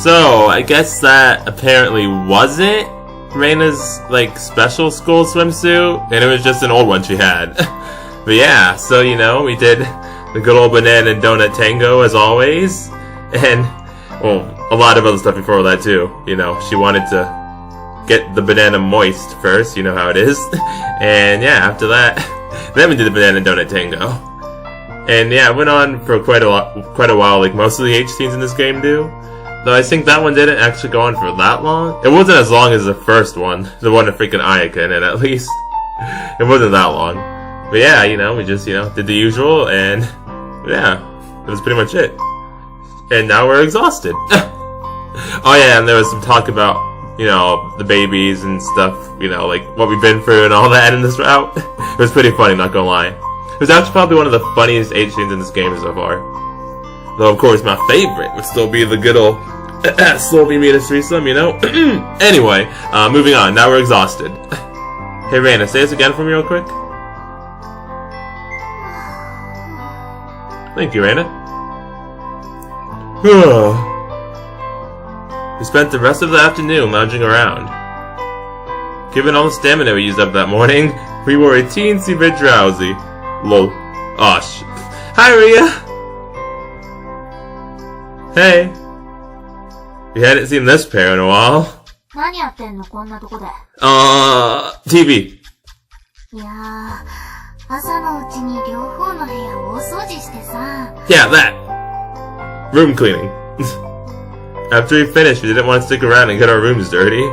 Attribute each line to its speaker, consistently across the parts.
Speaker 1: So, I guess that apparently wasn't Reina's, like, special school swimsuit, and it was just an old one she had. But yeah, so, you know, we did the good old banana and donut tango, as always, and, well, a lot of other stuff before that, too. You know, she wanted to get the banana moist first, you know how it is, and yeah, after that, then we did the banana and donut tango. And yeah, it went on for quite a while, like most of the H scenes in this game do. Though I think that one didn't actually go on for that long. It wasn't as long as the first one, the one with freaking Ayaka in it, at least. It wasn't that long. But yeah, you know, we just, you know, did the usual, and yeah, that was pretty much it. And now we're exhausted. Oh yeah, and there was some talk about, you know, the babies and stuff, you know, like what we've been through and all that in this route. It was pretty funny, not gonna lie. It was actually probably one of the funniest H scenes in this game so far. Though, of course, my favorite would still be the good old Slowly Meet a Threesome, you know? Anyway, moving on. Now we're exhausted. Hey, Reina, say this again for me real quick. Thank you, Reina. We spent the rest of the afternoon lounging around. Given all the stamina we used up that morning, we were a teensy bit drowsy. Lol. Aw, shit. Hi, Ria! Hey. We hadn't seen this pair in a while. TV. Yeah, that. Room cleaning. After we finished, we didn't want to stick around and get our rooms dirty.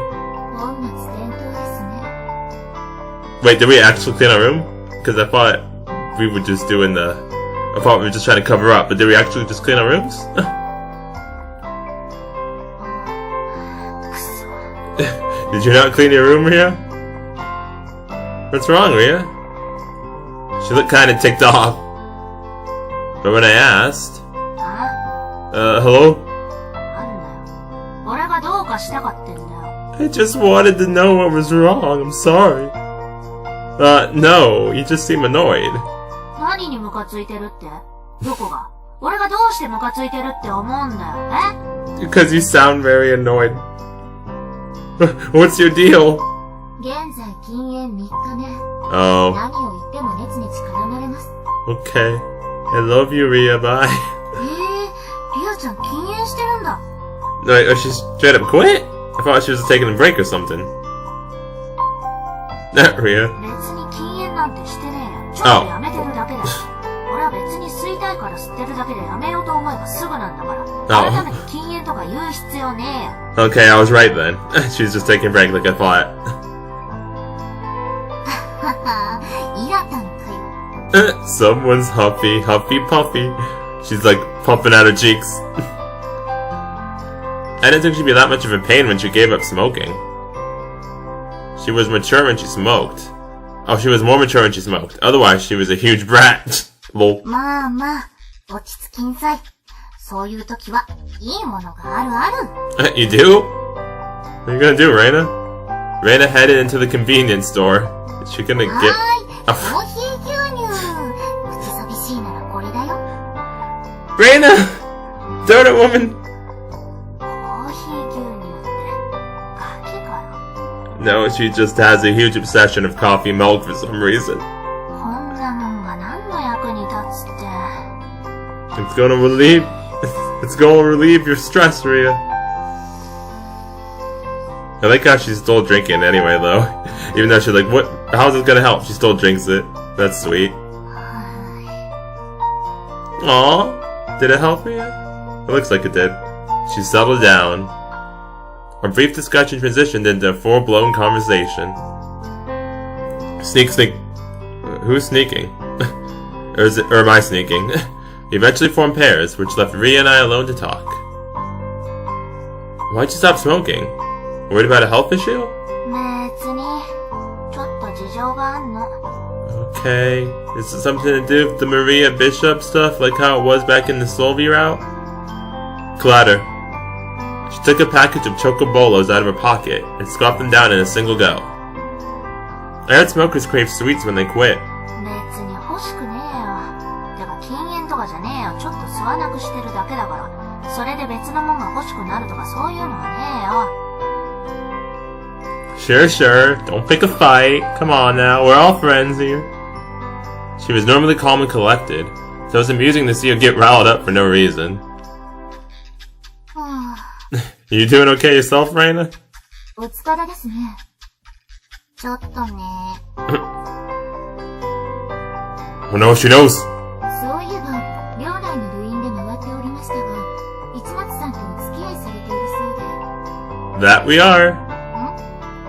Speaker 1: Wait, did we actually clean our room? Because I thought we were just doing I thought we were just trying to cover up, but did we actually just clean our rooms? Did you not clean your room, Ria? What's wrong, Ria? She looked kind of ticked off. But when I asked... hello? I just wanted to know what was wrong, I'm sorry. No, you just seem annoyed. Because you sound very annoyed. What's your deal? Oh. Okay. I love you, Ria. Bye. Wait, she straight up quit? I thought she was taking a break or something. Not Ria. Oh. Okay, I was right then. She's just taking a break like I thought. Someone's huffy puffy. She's like puffing out her cheeks. I didn't think she'd be that much of a pain when she gave up smoking. She was mature when she smoked. Oh, she was more mature when she smoked. Otherwise, she was a huge brat. Lol. You do? What are you gonna do, Reina? Reina headed into the convenience store. Is she gonna get... Reina! Donut woman! No, she just has a huge obsession of coffee milk for some reason. It's gonna relieve your stress, Ria. I like how she's still drinking anyway, though. Even though she's like, what? How's it gonna help? She still drinks it. That's sweet. Aww. Did it help Ria? It looks like it did. She settled down. Our brief discussion transitioned into a full-blown conversation. Sneak. Who's sneaking? or am I sneaking? We eventually formed pairs, which left Ria and I alone to talk. Why'd you stop smoking? Worried about a health issue? Okay. Is it something to do with the Maria Bishop stuff, like how it was back in the Solvi route? Clatter. She took a package of chocobolos out of her pocket and scoffed them down in a single go. I heard smokers crave sweets when they quit.
Speaker 2: 欲しくなるとかそういうのはねえよ。
Speaker 1: Sure, sure. Don't pick a fight. Come on now. We're all friends here. She was normally calm and collected, so it was amusing to see her get riled up for no reason. You doing okay yourself, Reina?
Speaker 2: お疲れですね。ちょっとね。
Speaker 1: Oh no, she knows.
Speaker 2: そういえば、寮内の部員で回っておりましたが、市松さんとお付き合いされているそうで。
Speaker 1: That we are.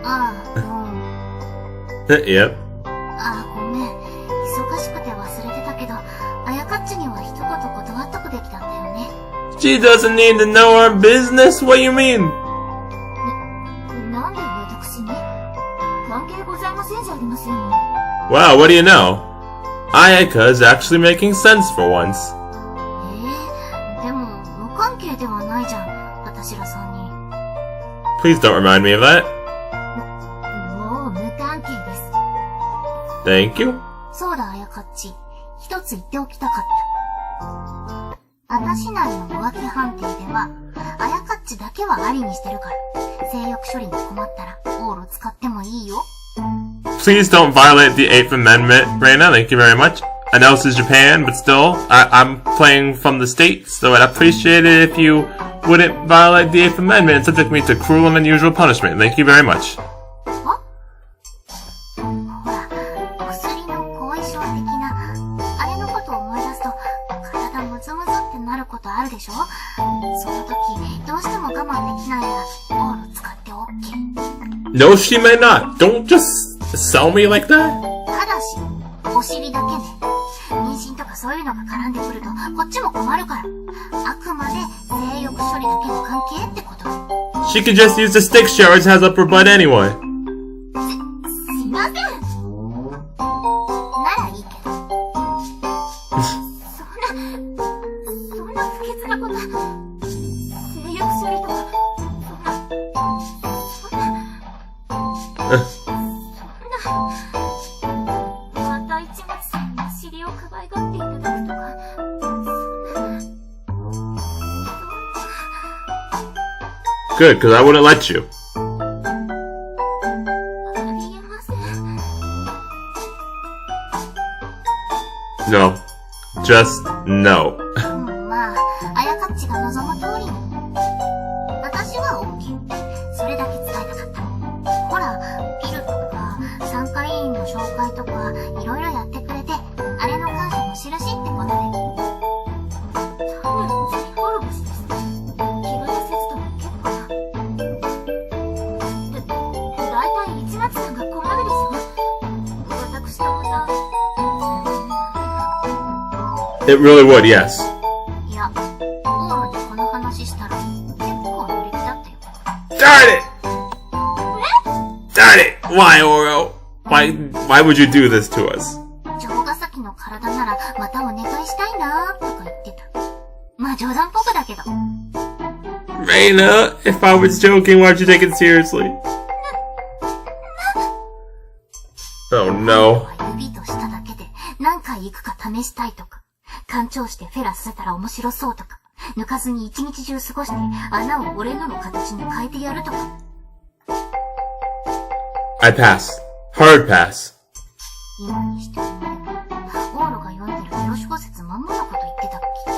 Speaker 2: ああ、
Speaker 1: Yep.
Speaker 2: ああ、ごめん。忙しくて忘れてたけど、あやかっちには一言断っとくべきだったよね。
Speaker 1: She doesn't need to know our business. What do you mean?
Speaker 2: なんで私に？関係ございませんじゃありませんよ。
Speaker 1: Wow, what do you know? Ayaka is actually making sense for once.
Speaker 2: でも、無関係ではないじゃん、私らさんに。
Speaker 1: Please don't remind me of that.
Speaker 2: もう無関係です。
Speaker 1: Thank you.
Speaker 2: そうだ、あやかっち。一つ言っておきたかった。私内の浮気判定では、あやかっちだけはありにしてるから、性欲処理に困ったら、オール使ってもいいよ。
Speaker 1: Please don't violate the 8th Amendment, Reina. Thank you very much. I know this is Japan, but still, I'm playing from the States, so I'd appreciate it if you wouldn't violate the 8th Amendment and subject me to cruel and unusual punishment. Thank you very much.
Speaker 2: ほら、薬の後遺症的な、あれのことを思い出すと、体ムズムズってなることあるでしょ？その時、どうしても我慢できないなら、オール使って OK。No,
Speaker 1: she may not. Don't just sell me like that.
Speaker 2: ただし、お尻だけね。妊娠とかそういうのが絡んでくると、こっちも困るから。あくまで性欲処理だけの関係ってこと。
Speaker 1: She could just use the stick she always has up her butt anyway.
Speaker 2: すいません。ならいいけど。そんな不潔なこと。性欲処理とか、また市松さんにお尻をかばいがっていただくとか、
Speaker 1: Good, because I wouldn't let you.
Speaker 2: ありえません。
Speaker 1: No. Just no.
Speaker 2: まあ、あやかっちが望む通りに。私は OK。それだけ伝えたかった。ほら、ピルとか、参加委員の紹介とか、いろいろやってくれて、あれの感謝の印ってことで。多分、罪滅ぼしです。気がせずとも結構な。だいたい市松さんが困るでしょ？私とまた。
Speaker 1: It really would, yes.
Speaker 2: いや、オールでこの話したら、結構乗り気だったよ。
Speaker 1: Darn it! Darn it! Why, Oro? Why would you do this to us?
Speaker 2: 城ヶ崎の体ならまたお願いしたいなーとか言ってた。まあ冗談っぽくだけど。
Speaker 1: Reina, if I was joking, why'd you take it seriously? Oh no.
Speaker 2: 指としただけで何回行くか試したいとか、干潮してフェラさせたら面白そうとか、抜かずに一日中過ごして穴を俺の形に変えてやるとか。
Speaker 1: I pass. Hard pass.
Speaker 2: 今にして思えば、オールが読んでるエロ小説まんまのこと言ってたっけ。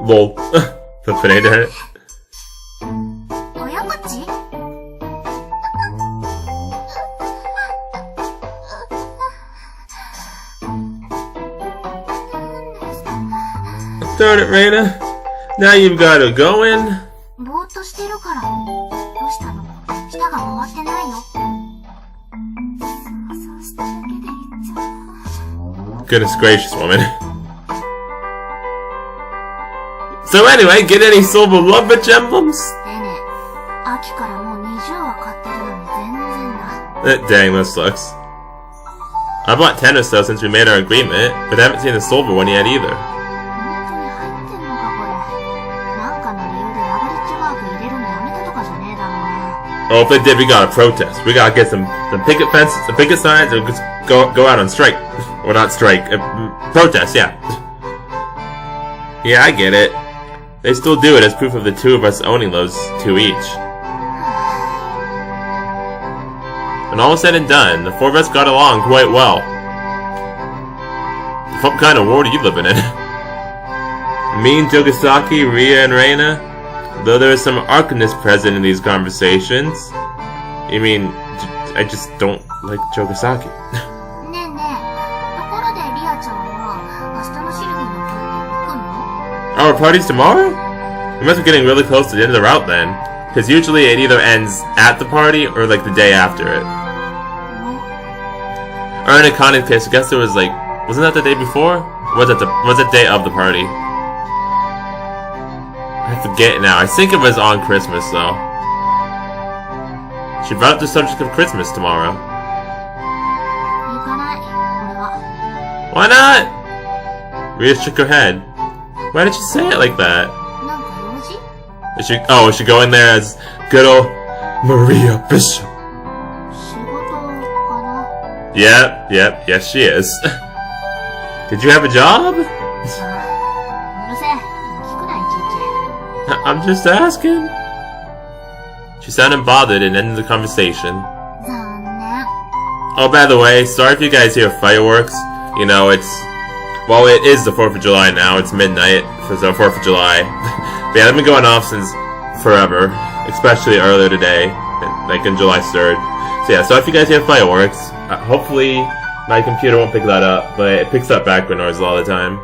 Speaker 1: Lol. The banana.
Speaker 2: あやかっち？
Speaker 1: Darn it, Reina. Now you've got to go in.
Speaker 2: ぼーっとしてるから。どうしたの？舌が回ってないよ。そうしただけで言っちゃう。
Speaker 1: Goodness gracious, woman. So anyway, get any silver Loveriche emblems?
Speaker 2: ねえねえ、秋からもう20は買ってるのに全然だ。
Speaker 1: Dang, that sucks. I bought 10 or so since we made our agreement, but I haven't seen the silver one yet either.
Speaker 2: 本当に入ってんのかこれ。なんかの理由でラブリッジマーク入れるのやめたとかじゃねえだろうな。
Speaker 1: Oh, if they did, we gotta protest. We gotta get some picket fences, some picket signs, and just go out on strike. Or not strike, protest, yeah. Yeah, I get it. They still do it as proof of the two of us owning those two each. When all was said and done, the four of us got along quite well. What kind of world are you living in? Me and Jogasaki, Ria and Reina? Though there is some archness present in these conversations. You mean, I just don't like Jogasaki.
Speaker 2: ねえねえ、ところでリアちゃんは明日のシルビーのパーティーに行くの？
Speaker 1: Oh, our party's tomorrow? We must be getting really close to the end of the route then. Because usually it either ends at the party or like the day after it. Or in Akane's case, I guess it was like, wasn't that the day before? Or was it day of the party? I forget now. I think it was on Christmas though. She brought up the subject of Christmas tomorrow.
Speaker 2: 行かない、俺は。
Speaker 1: Why not? Ria shook her head. Why did she say it like that?
Speaker 2: なんか用事？
Speaker 1: Is she going there as good old Maria Bishop?
Speaker 2: 仕事かな？
Speaker 1: Yep, yes she is. Did you have a job?
Speaker 2: うるせえ、聞くな、いちいち。
Speaker 1: I'm just asking. She sounded bothered and ended the conversation.
Speaker 2: 残念。
Speaker 1: Oh, by the way, sorry if you guys hear fireworks. You know, it is the 4th of July now. It's midnight for the 4th of July. But yeah, they've been going off since forever, especially earlier today, like on July 3rd. So yeah, so if you guys hear fireworks, hopefully my computer won't pick that up, but it picks up background noise all the time.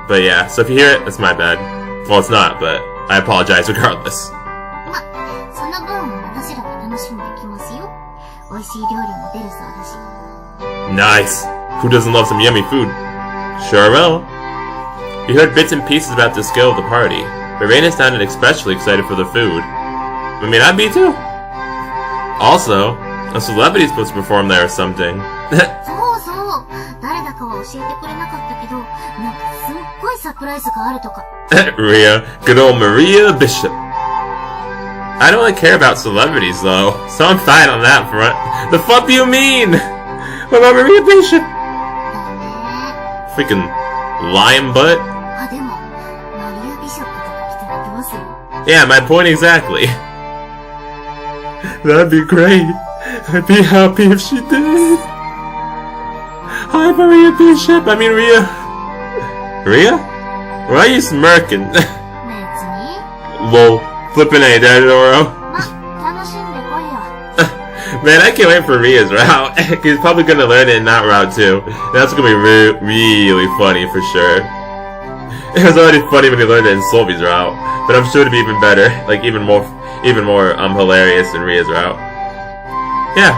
Speaker 1: But yeah, so if you hear it, that's my bad. Well, it's not, but I apologize regardless.
Speaker 2: ま、その分私らが楽しんできますよ。美味しい料理も出るそうだし。
Speaker 1: Nice! Who doesn't love some yummy food? Sure will. We heard bits and pieces about the skill of the party, but Reina sounded especially excited for the food. I mean, I'd be too. Also, a celebrity's supposed to perform there or something.
Speaker 2: そうそう。誰だかは教えてくれなかったけど、なんかすっごいサプライズがあるとか。
Speaker 1: Ria, good old Maria Bishop. I don't really care about celebrities though, so I'm fine on that front. The fuck do you mean? What about Maria Bishop?
Speaker 2: だね。
Speaker 1: Freaking lion butt?
Speaker 2: あ、でも、マリア・ビショップとか来たらどうする？
Speaker 1: Yeah, my point exactly. That'd be great. I'd be happy if she did. Hi, Maria Bishop. I mean, Ria. Ria? Why are you smirking?
Speaker 2: 別に。
Speaker 1: Lol. Flippin' A, Dadoro.
Speaker 2: ま、楽しんでこいよ。
Speaker 1: Man, I can't wait for Ria's route. He's probably gonna learn it in that route too. That's gonna be really funny for sure. It was already funny when he learned it in Solvy's route, but I'm sure it'll be even better, like even more hilarious than Ria's route. Yeah.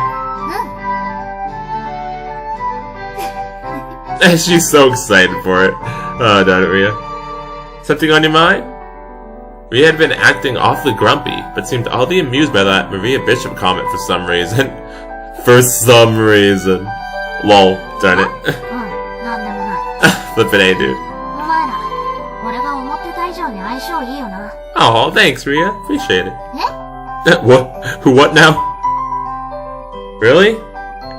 Speaker 2: うん。
Speaker 1: She's so excited for it. Oh, darn it, Ria. Something on your mind? Ria had been acting awfully grumpy, but seemed oddly amused by that Maria Bishop comment for some reason. For some reason. Lol, darn it.
Speaker 2: うん、なんでもない。
Speaker 1: Flippin' A, dude.
Speaker 2: お前ら、俺が思ってた以上に相性いいよな。
Speaker 1: Oh, thanks, Ria. Appreciate it.
Speaker 2: え？
Speaker 1: What? What now? Really?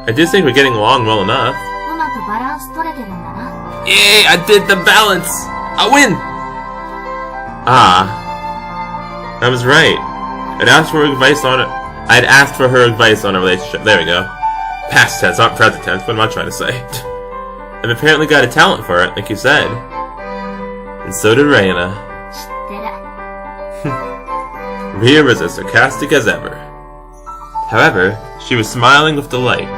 Speaker 1: I do think we're getting along well enough.
Speaker 2: うまくバランス取れてるんだな。
Speaker 1: Yay! I did the balance! I win! Ah. I was right. I'd asked for her advice on a relationship. There we go. Past tense, not present tense. What am I trying to say? I've apparently got a talent for it, like you said. And so did Reina.
Speaker 2: 知ってる。
Speaker 1: Ria was as sarcastic as ever. However, she was smiling with delight.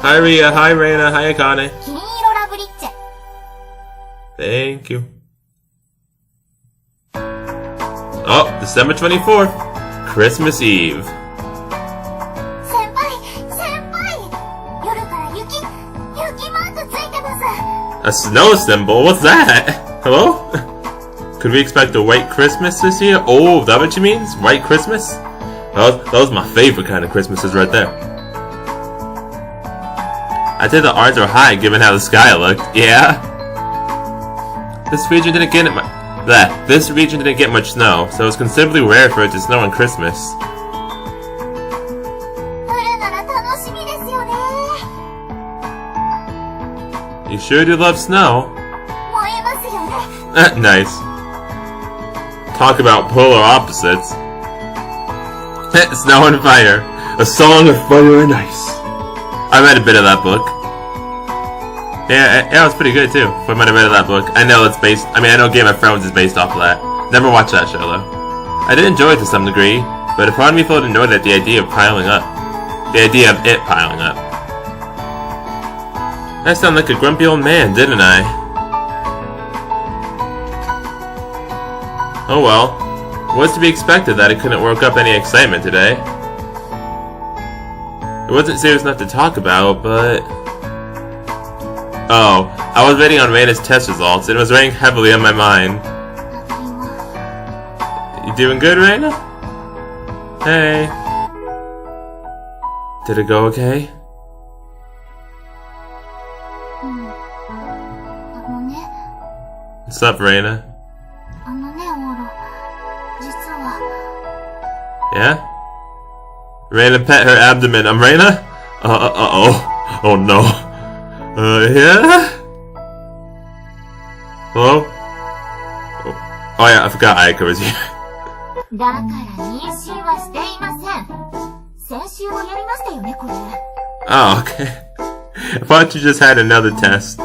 Speaker 1: Hi Ria, hi Reina, hi Akane.
Speaker 2: 金色ラブリッチェ。
Speaker 1: Thank you. Oh, December 24th, Christmas Eve.
Speaker 2: 先輩、夜から雪マークついてます。
Speaker 1: A snow symbol? What's that? Hello? Could we expect a white Christmas this year? Oh, is that what she means? White Christmas? That was my favorite kind of Christmases right there. I'd say the odds are high given how the sky looked. Yeah? This region didn't get much snow, so it was considerably rare for it to snow on Christmas.
Speaker 2: 降るなら楽しみですよね。
Speaker 1: You You sure do love snow.
Speaker 2: 燃えますよね。
Speaker 1: Nice. Talk about polar opposites. Snow and Fire. A Song of Fire and Ice. I read a bit of that book. Yeah, it was pretty good too. If I might have read that book. I know it's based, I know Game of Thrones is based off of that. Never watched that show though. I did enjoy it to some degree, but a part of me felt annoyed at the idea of piling up. The idea of it piling up. I sound like a grumpy old man, didn't I? Oh well. Was to be expected that it couldn't work up any excitement today. It wasn't serious enough to talk about, but... Oh, I was waiting on Reina's test results, and it was weighing heavily on my mind. You doing good, Reina? Hey. Did it go okay?
Speaker 2: ね
Speaker 1: What's up, Reina?
Speaker 2: オーロ、実は
Speaker 1: Yeah? Reina pet her abdomen. I'm Reina? Uh-oh. Oh no. Yeah? Hello? Oh yeah, I forgot Aika was here.
Speaker 2: だから妊娠はしていません。先週もやりましたよね、これ。
Speaker 1: Oh, okay. I thought you just had another test.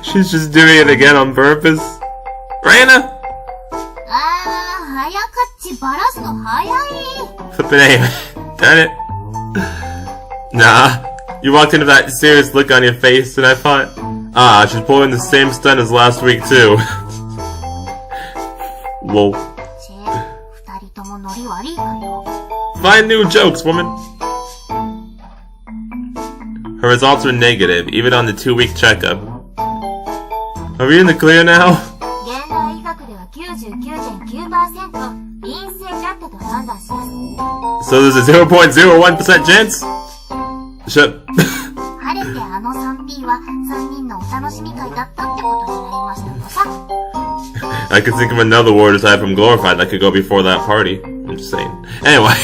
Speaker 1: She's just doing it again on purpose. Reina?
Speaker 2: 早かっちバラすの早い。
Speaker 1: Flippin' A. Darn it. Nah. You walked into that serious look on your face and I thought, she's pulling the same stunt as last week too. Lol.
Speaker 2: チェ、二人ともノリ悪いかよ。
Speaker 1: Find new jokes, woman. Her results were negative, even on the 2-week checkup. Are we in the clear now?
Speaker 2: 現代医学では 99.9% 陰性だったと判断します。
Speaker 1: So there's a 0.01% chance? Shut.
Speaker 2: 晴れてあの 3P は3人のお楽しみ会だったってことになりましたとさ。
Speaker 1: I could think of another word aside from glorified that could go before that party. I'm just saying. Anyway,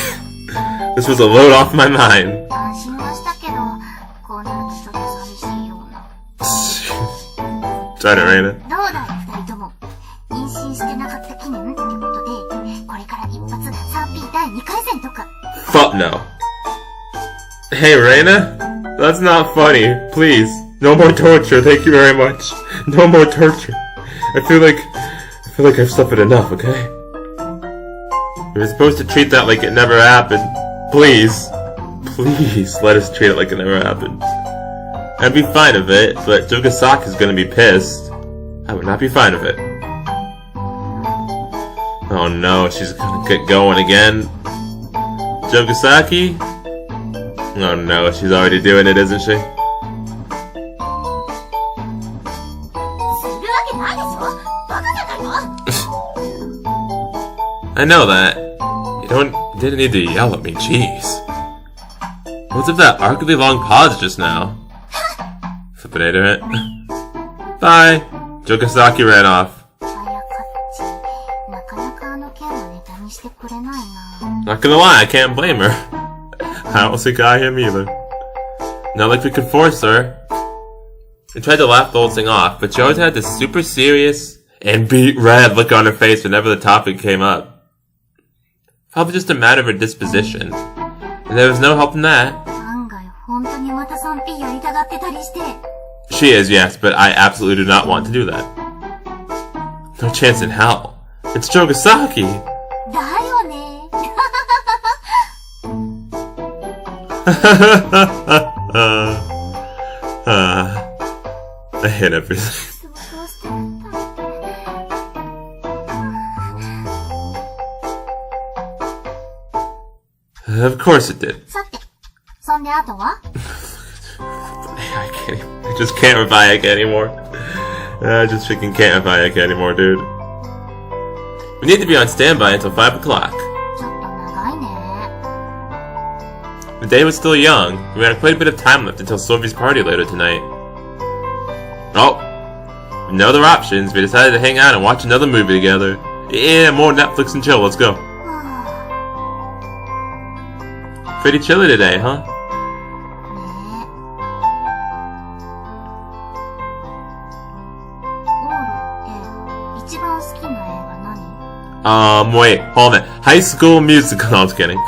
Speaker 1: this was a load off my mind.
Speaker 2: 安心はしたけど、こうなるとちょっと寂しいような。
Speaker 1: Try to Reina.
Speaker 2: どうだい二人とも。妊娠してなかった記念ってことで、これから一発 3P 第2回戦とか。
Speaker 1: Fuck no. Hey, Reina? That's not funny. Please. No more torture. Thank you very much. No more torture. I feel like I've suffered enough, okay? We're supposed to treat that like it never happened. Please. Please, let us treat it like it never happened. I'd be fine with it, but Jogasaki's gonna be pissed. I would not be fine with it. Oh no, she's gonna get going again. Jogasaki? Oh no, she's already doing it, isn't she?
Speaker 2: するわけないでしょ。バカじゃないの。
Speaker 1: I know that. You didn't need to yell at me, jeez. What's with that arcly long pause just now? Flippin' it. Bye! Jogasaki ran off.
Speaker 2: 早かっち、なかなかあの件はネタにしてくれないな。
Speaker 1: Not gonna lie, I can't blame her. I don't think I am either. Not like we could force her. We tried to laugh the whole thing off, but she always had this super serious and beet red look on her face whenever the topic came up. Probably just a matter of her disposition. And there was no helping that.
Speaker 2: 案外本当にまた 3P やりたがってたりして。
Speaker 1: She is, yes, but I absolutely do not want to do that. No chance in hell. It's Jogasaki!
Speaker 2: だよね。
Speaker 1: I hate everything.
Speaker 2: 想像してたんだ。
Speaker 1: Of course it did.
Speaker 2: さて、そんであとは
Speaker 1: I just can't revive Ike anymore. I just freaking can't revive Ike anymore, dude. We need to be on standby until 5 o'clock.
Speaker 2: ちょっと長いね。
Speaker 1: The day was still young. We had quite a bit of time left until Sophie's party later tonight. Oh, with no other options, we decided to hang out and watch another movie together. Yeah, more Netflix and chill, let's go. Pretty chilly today, huh?
Speaker 2: ね一番好きな映画何？
Speaker 1: Wait, hold on. High School Musical. No, I'm just kidding.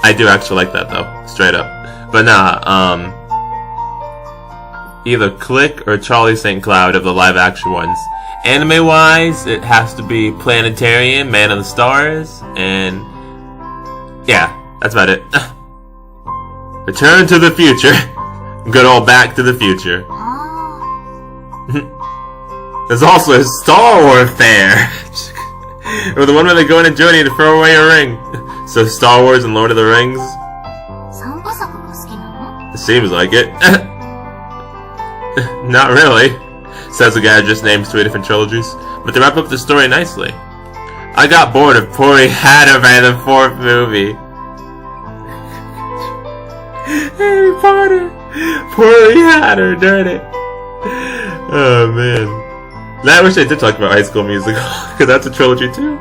Speaker 1: I do actually like that though, straight up. But nah, either Click or Charlie St. Cloud of the live action ones. Anime wise, it has to be Planetarium, Man of the Stars, and yeah, that's about it. Return to the Future. Good old Back to the Future. There's also a Star Wars fair. Or the one where they go on a journey to throw away a ring. So Star Wars and Lord of the Rings.
Speaker 2: 三部作が好きなの？
Speaker 1: It seems like it. Not really, says the guy who just named 3 different trilogies. But they wrap up the story nicely. I got bored of Pori Hatter by the 4th movie. Harry Potter! Pori Hatter, darn it. Oh man. I wish I did talk about High School Musical, because that's a trilogy too.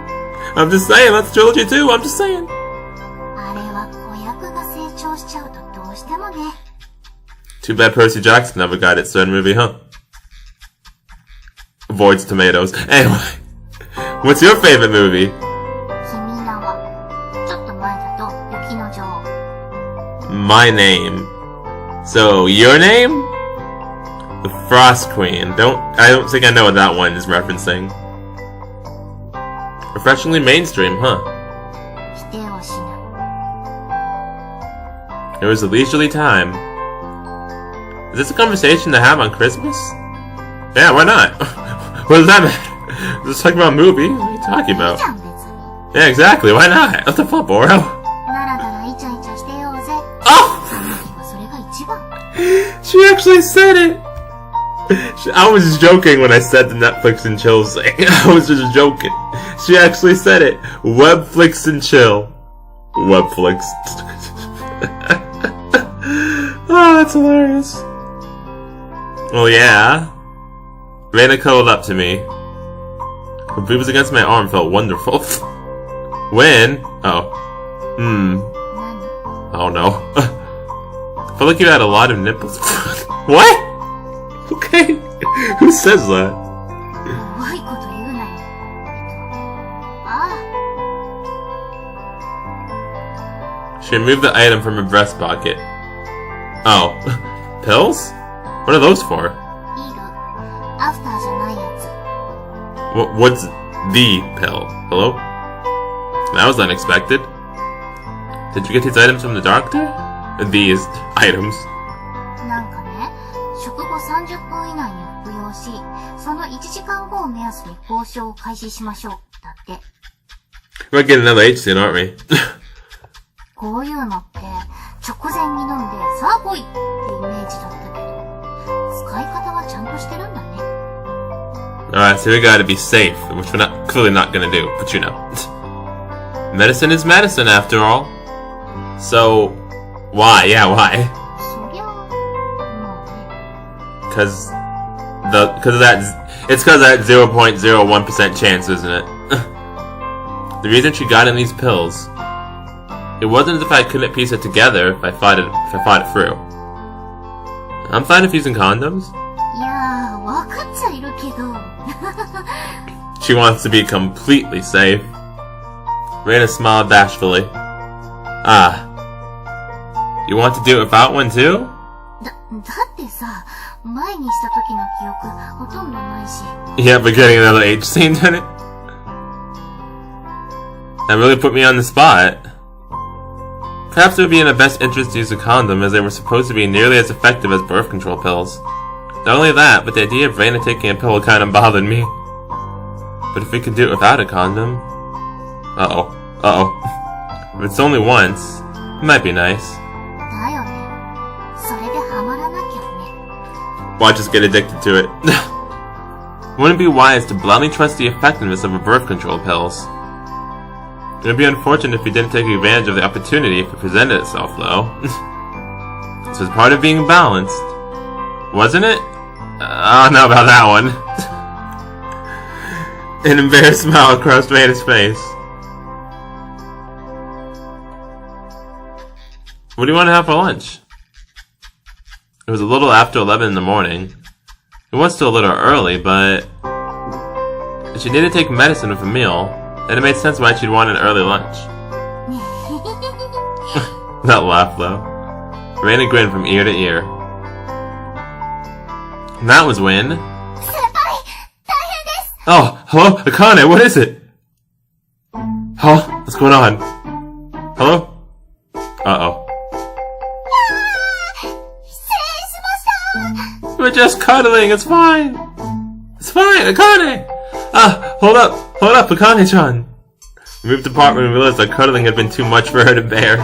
Speaker 1: I'm just saying, that's a trilogy too, I'm just saying.
Speaker 2: あれは子役が成長しちゃうとどうしてもね。
Speaker 1: Too bad Percy Jackson never got its third movie, huh? Avoids tomatoes. Anyway, what's your favorite movie?
Speaker 2: 君らはちょっと前だと雪の女王。
Speaker 1: My name. So, your name? The Frost Queen. I don't think I know what that one is referencing. Refreshingly mainstream, huh?
Speaker 2: 否定はしない。
Speaker 1: It was a leisurely time. Is this a conversation to have on Christmas? Yeah, why not? What does that matter? Let's talk about movies. What are you talking
Speaker 2: いい
Speaker 1: about?
Speaker 2: じゃん別に。
Speaker 1: Yeah, exactly. Why not? What the fuck, Boro?
Speaker 2: だらだらイチャイチャしてようぜ。
Speaker 1: Oh!
Speaker 2: あの日はそれが一番。
Speaker 1: She actually said it! I was just joking when I said the Netflix and chill thing. I was just joking. She actually said it. Webflix and chill. Webflix. Oh, that's hilarious. Well, yeah. Raina cuddled up to me. Her boobs against my arm felt wonderful. When? Oh.
Speaker 2: 何？
Speaker 1: Oh no. I felt like you had a lot of nipples. What? Okay. Who says that?
Speaker 2: 怖いこと言うなよ。あ
Speaker 1: She removed the item from her breast pocket. Oh. Pills? What are those for?
Speaker 2: あ、いいが、アフターじゃないやつ。
Speaker 1: What's the pill? Hello? That was unexpected. Did you get these items from the doctor? These items.
Speaker 2: なんかね、食後30分以内に服用し、その1時間後を目安に交渉を開始しましょう。だって。
Speaker 1: We're getting another H soon, aren't we?
Speaker 2: こういうのって直前に飲んでさあ来いってイメージだったけど、使い方はちゃんとしてるんだね。
Speaker 1: Alright, so we gotta be safe, which we're clearly not gonna do, but you know. Medicine is medicine after all. So, why? Yeah, why?
Speaker 2: そりゃあ、まあね。
Speaker 1: Cause of that, it's cause of that 0.01% chance, isn't it? The reason she got in these pills, it wasn't as if I couldn't piece it together if I thought it through. I'm fine with using condoms.
Speaker 2: いやー、わかっちゃいるけど。
Speaker 1: She wants to be completely safe. Raina smiled bashfully. Ah. You want to do it without one too?
Speaker 2: だってさ、前にした時の記憶ほとんどないし。
Speaker 1: Yeah, but getting another H scene, didn't it? That really put me on the spot. Perhaps it would be in the best interest to use a condom, as they were supposed to be nearly as effective as birth control pills. Not only that, but the idea of Raina taking a pill kind of bothered me. But if we could do it without a condom... Uh-oh. If it's only once, it might be nice.
Speaker 2: だよね。それでハマらなきゃね。
Speaker 1: Watch us get addicted to it. Wouldn't it be wise to blindly trust the effectiveness of her birth control pills? It would be unfortunate if we didn't take advantage of the opportunity if it presented itself, though. This was part of being balanced. Wasn't it? I don't know about that one. An embarrassed smile crossed Raina's face. What do you want to have for lunch? It was a little after 11 in the morning. It was still a little early, but If she needed to take medicine with a meal, then it made sense why she'd want an early lunch. That laugh, though. Reina grinned from ear to ear. And that was when... Oh, hello? Akane, what is it? Huh? What's going on? Hello? Uh-oh. We're just cuddling, it's fine! It's fine, Akane! Hold up, Akane-chan! We moved apart when we realized that cuddling had been too much for her to bear.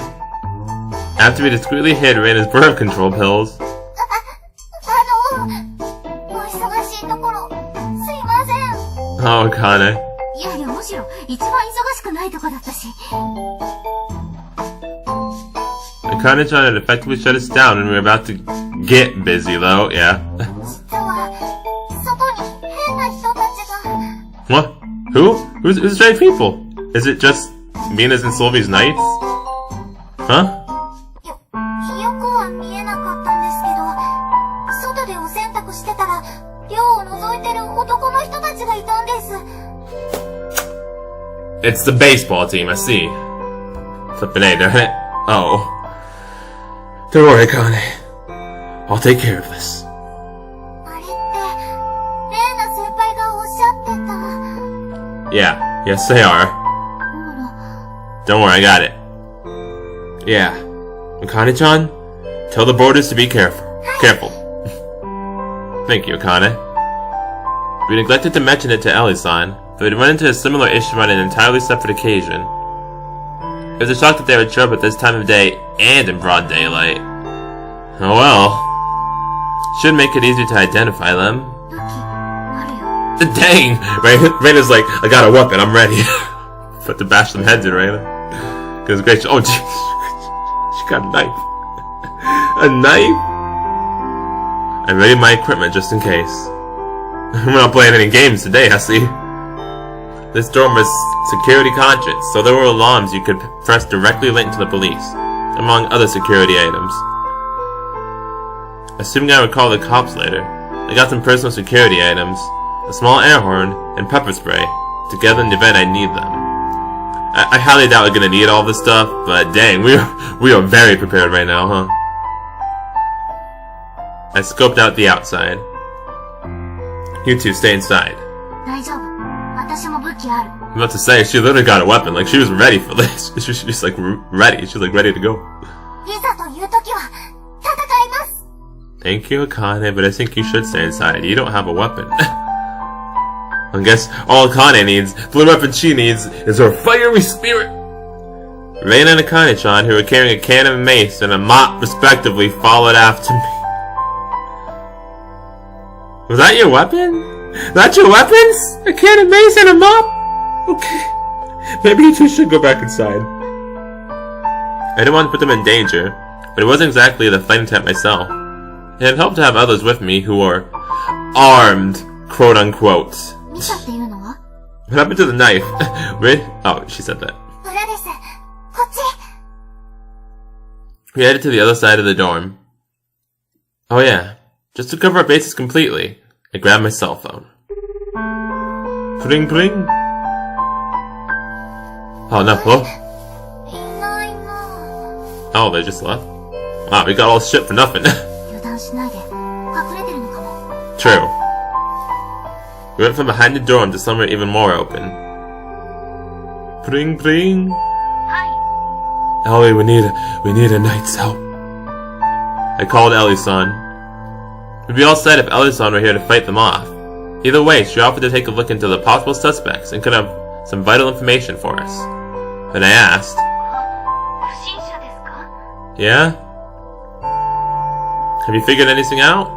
Speaker 1: After we discreetly hid Reina's birth control pills... Oh, Akane. Akane-chan had effectively shut us down and we were about to get busy, though, yeah. What? Who? Who's strange people? Is it just Mina's and Sylvie's knights? Huh? It's the baseball team, I see. Flippin' A, darn it. Oh. Don't worry, Akane. I'll take care of this. Yeah, yes they are. Don't worry, I got it. Yeah. Akane-chan, tell the boarders to be careful. Thank you, Akane. We neglected to mention it to Ellie-san, but we'd run into a similar issue on an entirely separate occasion. It was a shock that they would show up at this time of day and in broad daylight. Oh well. Should make it easier to identify them. Dang! Reina's like, I got a weapon, I'm ready. But to bash some heads in, Reina. Because great. Oh, jeez. She got a knife. A knife? I readied my equipment just in case. We're not playing any games today, I see. This dorm was security conscious, so there were alarms you could press directly linked to the police, among other security items. Assuming I would call the cops later, I got some personal security items, a small air horn, and pepper spray, together in the event I need them. I highly doubt we're gonna need all this stuff, but dang, we are very prepared right now, huh? I scoped out the outside. You two stay inside. I'm about to say, she literally got a weapon, like she was ready for this. She's just like ready, she's like ready to go. Thank you, Akane, but I think you should stay inside. You don't have a weapon. I guess all Akane needs, the only weapon she needs, is her fiery spirit. Reina and Akane-chan, who were carrying a can of mace and a mop respectively, followed after me. Was that your weapon? That's your weapons? A can of mace and a mop? Okay. Maybe you two should go back inside. I didn't want to put them in danger, but it wasn't exactly the fighting type myself. It had helped to have others with me who were armed, quote unquote. What happened to the knife? Oh, she said that. We headed to the other side of the dorm. Oh yeah, just to cover our bases completely, I grabbed my cell phone. Pring pring. Oh no, hello? Oh, they just left? Wow, we got all this shit for nothing. True. We went from behind the dorm to somewhere even more open. Pring pring.
Speaker 2: Hi.
Speaker 1: Ellie, we need a knight's help. I called Ellie-san. We'd be all set if Ellie-san were here to fight them off. Either way, she offered to take a look into the possible suspects and could have some vital information for us. Then I asked, yeah? Have you figured anything out?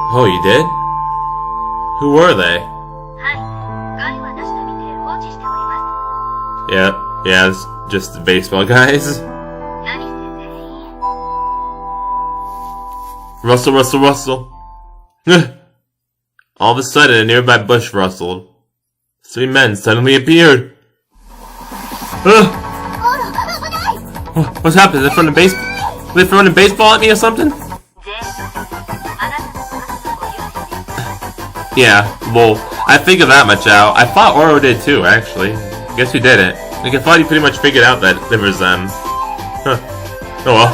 Speaker 1: Oh, you did? Who were they? Yeah, it's just the baseball guys. Rustle. All of a sudden, a nearby bush rustled. 3 men suddenly appeared. What's happened? Are they throwing a baseball at me or something? Yeah, well, I figured that much out. I thought Oro did too, actually. Guess you didn't. Like, I thought you pretty much figured out that there was, Huh. Oh well.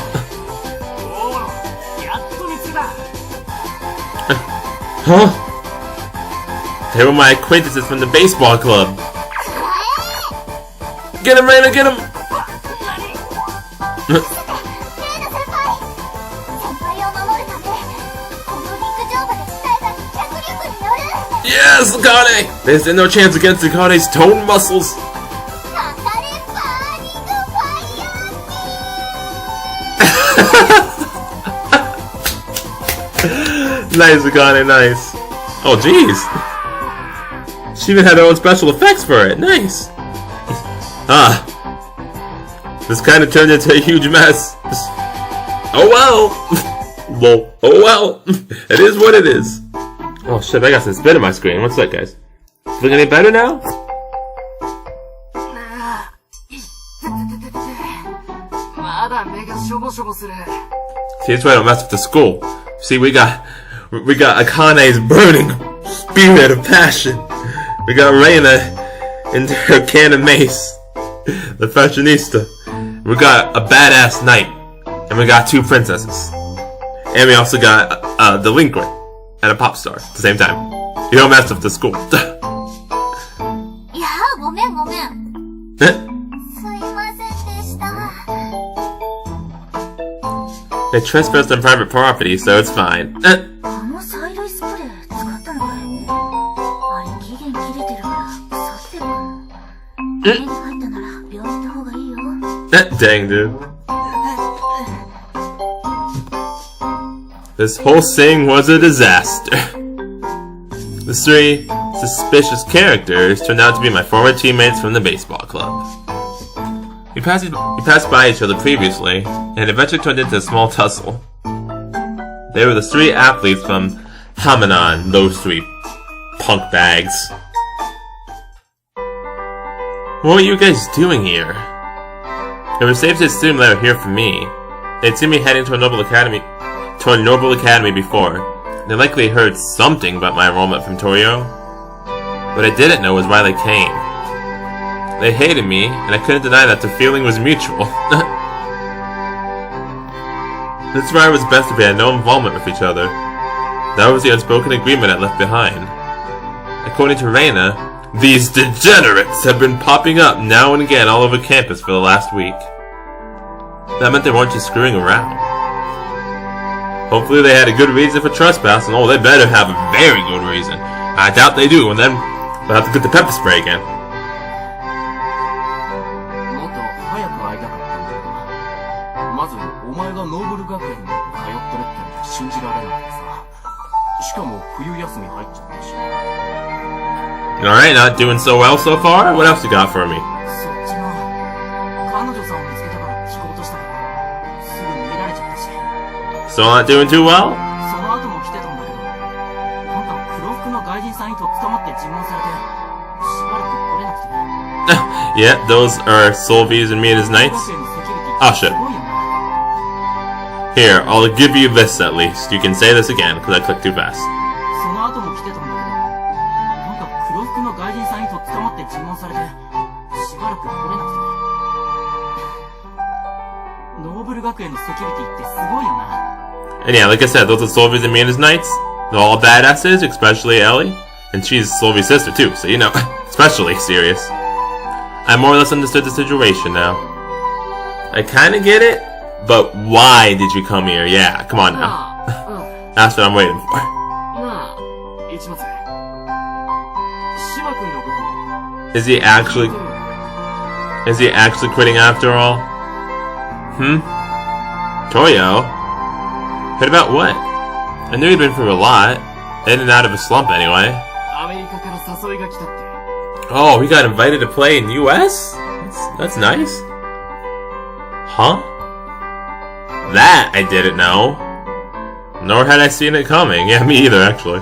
Speaker 1: Huh? They were my acquaintances from the baseball club. Get him, Reina, get him! Yes, Akane! They stand no chance against Akane's toned muscles. Nice, Akane, nice. Oh, jeez. She even had her own special effects for it. Nice. Ah. This kind of turned into a huge mess. Oh well. Well, oh well. It is what it is. Oh shit, I got some spit on my screen. What's that, guys? Feeling any better now? See, that's why I don't mess with the school. See, we got Akane's burning spirit of passion. We got Reina and her can of mace, the fashionista. We got a badass knight, and we got 2 princesses, and we also got a delinquent and a pop star at the same time. You don't mess with the school. They trespassed on private property, so it's fine. Dang, dude. This whole thing was a disaster. The 3 suspicious characters turned out to be my former teammates from the baseball club. We passed by each other previously, and it eventually turned into a small tussle. They were the 3 athletes from Hamanon, those 3 punk bags. What were you guys doing here? It was safe to assume they were here for me. They'd seen me heading to a Noble Academy before. They likely heard something about my enrollment from Toyo. What I didn't know was why they came. They hated me, and I couldn't deny that the feeling was mutual. That's why it was best if we had no involvement with each other. That was the unspoken agreement I left behind. According to Reina, these degenerates have been popping up now and again all over campus for the last week. That meant they weren't just screwing around. Hopefully they had a good reason for trespass, and oh, they better have a very good reason. I doubt they do, and then we'll have to get the pepper spray again. Alright, not doing so well so far? What else you got for me? Still not doing too well? Yeah, those are Solvies and Mina's knights. Oh shit. Here, I'll give you this at least. You can say this again, because I clicked too fast. And yeah, like I said, those are Solvies and Mina's knights. They're all badasses, especially Ellie. And she's Solvie's sister too, so you know, especially serious. I more or less understood the situation now. I kinda get it, but why did you come here? Yeah, come on now. That's what I'm waiting for. Is he actually quitting after all? Toyo? Heard about what? I knew he'd been through a lot. In and out of a slump anyway. Oh, he got invited to play in US? That's nice. Huh? That I didn't know. Nor had I seen it coming. Yeah, me either, actually.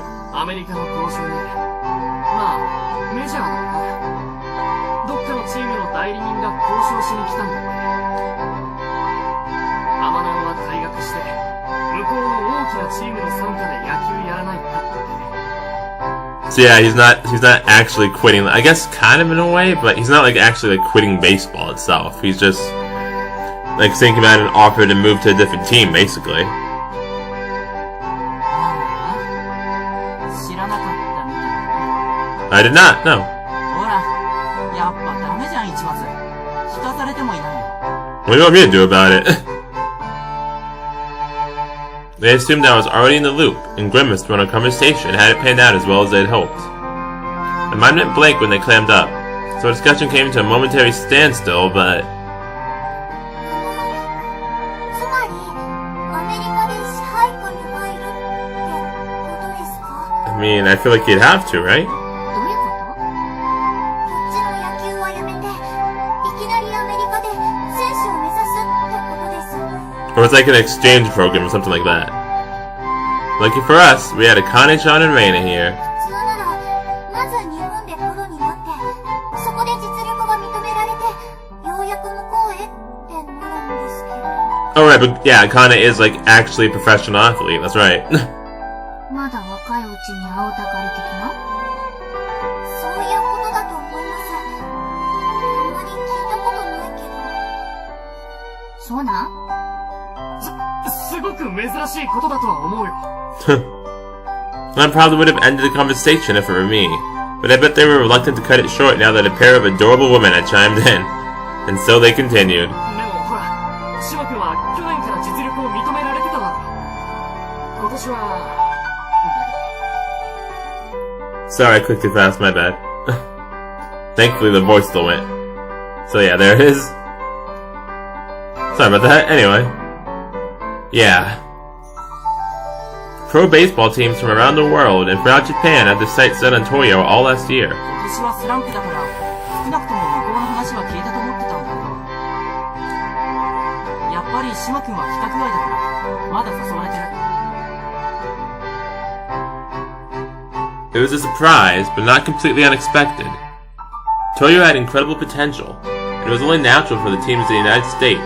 Speaker 1: So yeah, he's not actually quitting. I guess kind of in a way, but he's not like actually like quitting baseball itself. He's just like thinking about an offer to move to a different team, basically. I did not, no. What do you want me to do about it? They assumed I was already in the loop, and grimaced when our conversation hadn't panned out as well as they'd hoped. My mind went blank when they clammed up, so our discussion came to a momentary standstill, but... I mean, I feel like you'd have to, right? Or it's like an exchange program or something like that. Lucky for us, we had Akane, Sean, and Reina here. Oh right, but yeah, Akane is like actually a professional athlete, that's right. I probably would have ended the conversation if it were me, but I bet they were reluctant to cut it short now that a pair of adorable women had chimed in. And so they continued. Sorry, I clicked too fast, my bad. Thankfully the voice still went. So yeah, there it is. Sorry about that, anyway. Yeah. Pro baseball teams from around the world and throughout Japan had their sights set on Toyo all last year. It was a surprise, but not completely unexpected. Toyo had incredible potential, and it was only natural for the teams of the United States,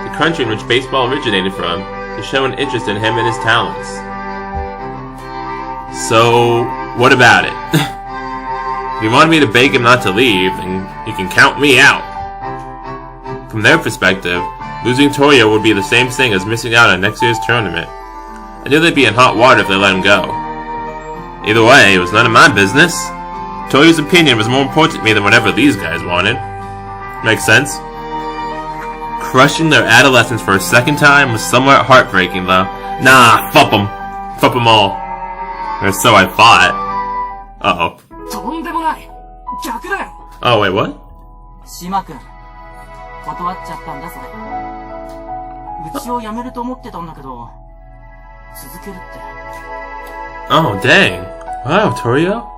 Speaker 1: the country in which baseball originated from, to show an interest in him and his talents. So, what about it? If he wanted me to beg him not to leave, then he can count me out. From their perspective, losing Toyo would be the same thing as missing out on next year's tournament. I knew they'd be in hot water if they let him go. Either way, it was none of my business. Toyo's opinion was more important to me than whatever these guys wanted. Makes sense? Crushing their adolescence for a second time was somewhat heartbreaking, though. Nah, fuck them. Fuck them all. Or so I thought. Uh-oh. Oh, wait, what? Oh, dang. Wow, Toyo?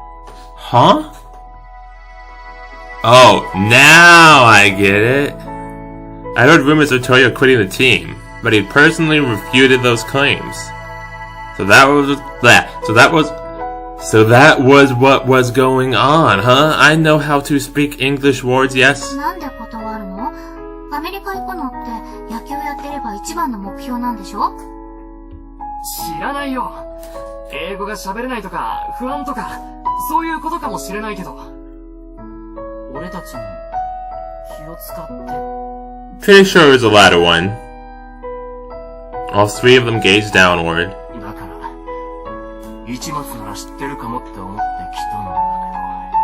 Speaker 1: Huh? Oh, now I get it. I heard rumors of Toyo quitting the team, but he personally refuted those claims. So that was what was going on, huh? I know how to speak English words, yes? Pretty sure it was the latter one. All three of them gazed downward.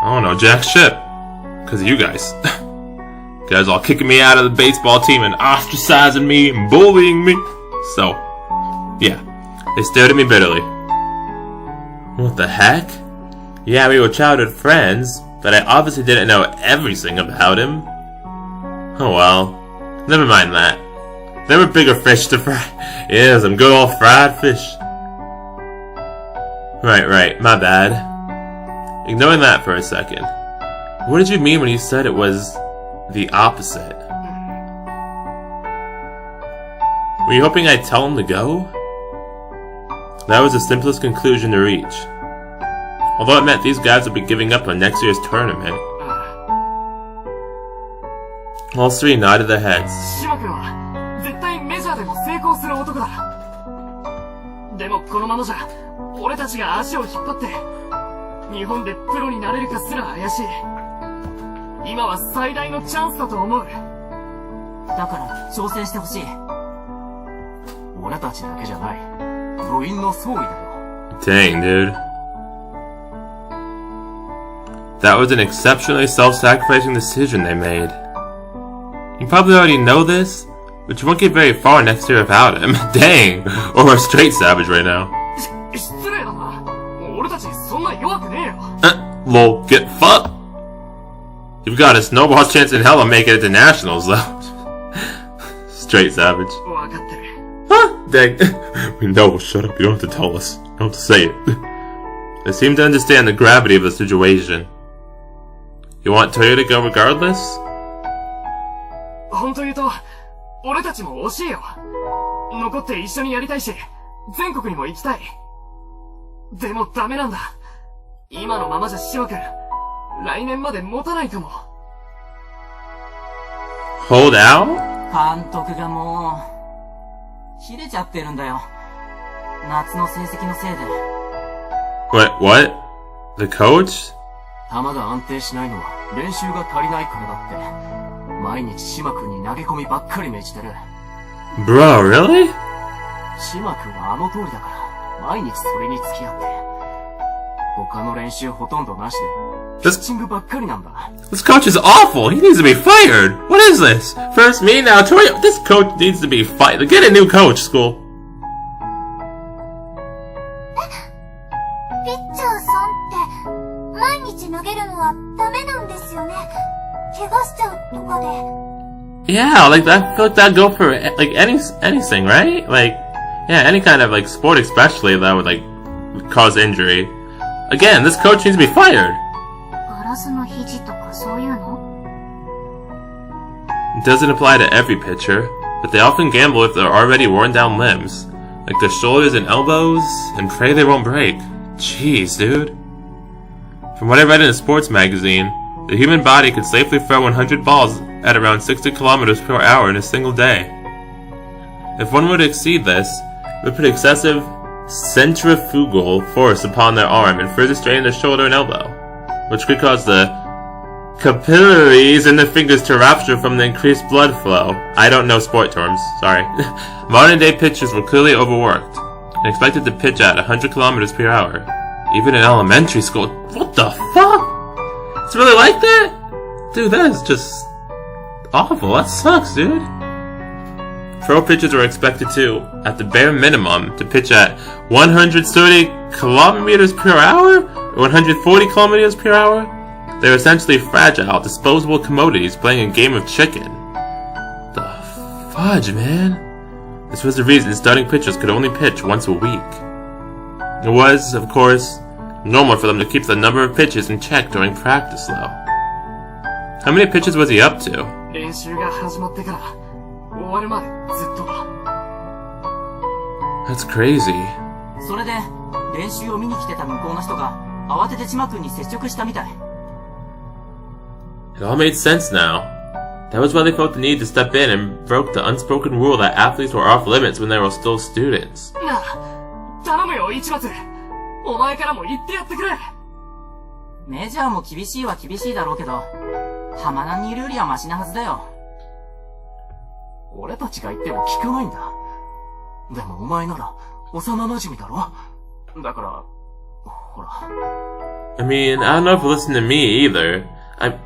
Speaker 1: I don't know, jack shit. Cause of you guys. You guys all kicking me out of the baseball team and ostracizing me and bullying me. So, yeah. They stared at me bitterly. What the heck? Yeah, we were childhood friends, but I obviously didn't know everything about him. Oh well. Never mind that. There were bigger fish to fry. Yeah, some good old fried fish. Right, my bad. Ignoring that for a second. What did you mean when you said it was the opposite? Were you hoping I'd tell him to go? That was the simplest conclusion to reach. Although it meant these guys would be giving up on next year's tournament. All three nodded their heads.
Speaker 3: 日本でプロになれるかすら怪しい。今は最大のチャンスだと思う。だから挑戦してほしい。俺たちだけじゃない。部員の総意だよ。
Speaker 1: Dang, dude. That was an exceptionally self-sacrificing decision they made. You probably already know this, but you won't get very far next year without him. Dang! Or we're straight savage right now.
Speaker 3: 失礼だな。俺たちそんな弱くねえよ。
Speaker 1: Lol, get fucked! You've got a snowball's chance in hell of making it to nationals, though. Straight savage.
Speaker 3: わかってる。
Speaker 1: Huh? Dang. We know, shut up, you don't have to tell us. You don't have to say it. They seem to understand the gravity of the situation. You want Toyo to go regardless?
Speaker 3: 本当言うと、俺たちも惜しいよ。残って一緒にやりたいし、全国にも行きたい。でもダメなんだ。今のままじゃシオ君、来年まで持たないかも。
Speaker 1: Hold out?
Speaker 3: 監督がもう、切れちゃってるんだよ。夏の成績のせいで。
Speaker 1: What? The coach?
Speaker 3: 球が安定しないのは練習が足りないからだって。毎日島君に投げ込みばっかり命じてる。
Speaker 1: Bro, really?
Speaker 3: 島君はあの通りだから、毎日それに付き合って。他の練習ほとんどなしで、ピッチングばっかりなんだ。
Speaker 1: This coach is awful! He needs to be fired! What is this? First me, now Toyo. This coach needs to be fired. Get a new coach, school.
Speaker 2: ピッチャーさんって、毎日投げるのはダメなんですよね。怪我しちゃうとかで。
Speaker 1: Yeah, like that. I feel like that'd go for like anything, right? Like, yeah, any kind of like sport, especially that would like cause injury. Again, this coach needs to be fired.
Speaker 2: ガラスの肘とかそういうの?
Speaker 1: It doesn't apply to every pitcher, but they often gamble with their already worn down limbs, like their shoulders and elbows, and pray they won't break. Jeez, dude. From what I read in a sports magazine, the human body could safely throw 100 balls at around 60 kilometers per hour in a single day. If one were to exceed this, it would put excessive centrifugal force upon their arm and further strain their shoulder and elbow, which could cause the capillaries in the fingers to rupture from the increased blood flow. I don't know sport terms, sorry. Modern day pitchers were clearly overworked and expected to pitch at 100 kilometers per hour, even in elementary school. What the fuck? It's really like that? Dude, that is just awful. That sucks, dude. Pro pitchers were expected to, at the bare minimum, to pitch at 130 kilometers per hour? Or 140 kilometers per hour? They were essentially fragile, disposable commodities playing a game of chicken. The fudge, man. This was the reason starting pitchers could only pitch once a week. It was, of course, normal for them to keep the number of pitches in check during practice, though. How many pitches was he up to?
Speaker 3: 練習が始まってから終わるまでずっと。
Speaker 1: That's crazy.
Speaker 3: それで練習を見に来てた向こうの人が慌てて千葉君に接触したみたい。
Speaker 1: It all made sense now. That was why they felt the need to step in and broke the unspoken rule that athletes were off limits when they were still students.
Speaker 3: なあ、頼むよ市松。お前からも言ってやってくれ。メジャーも厳しいは厳しいだろうけど、浜南にいるよりはマシなはずだよ。俺たちが言っても聞かないんだ。でもお前なら幼馴染だろ。だから、ほら。
Speaker 1: I mean, I don't know if you listen to me either.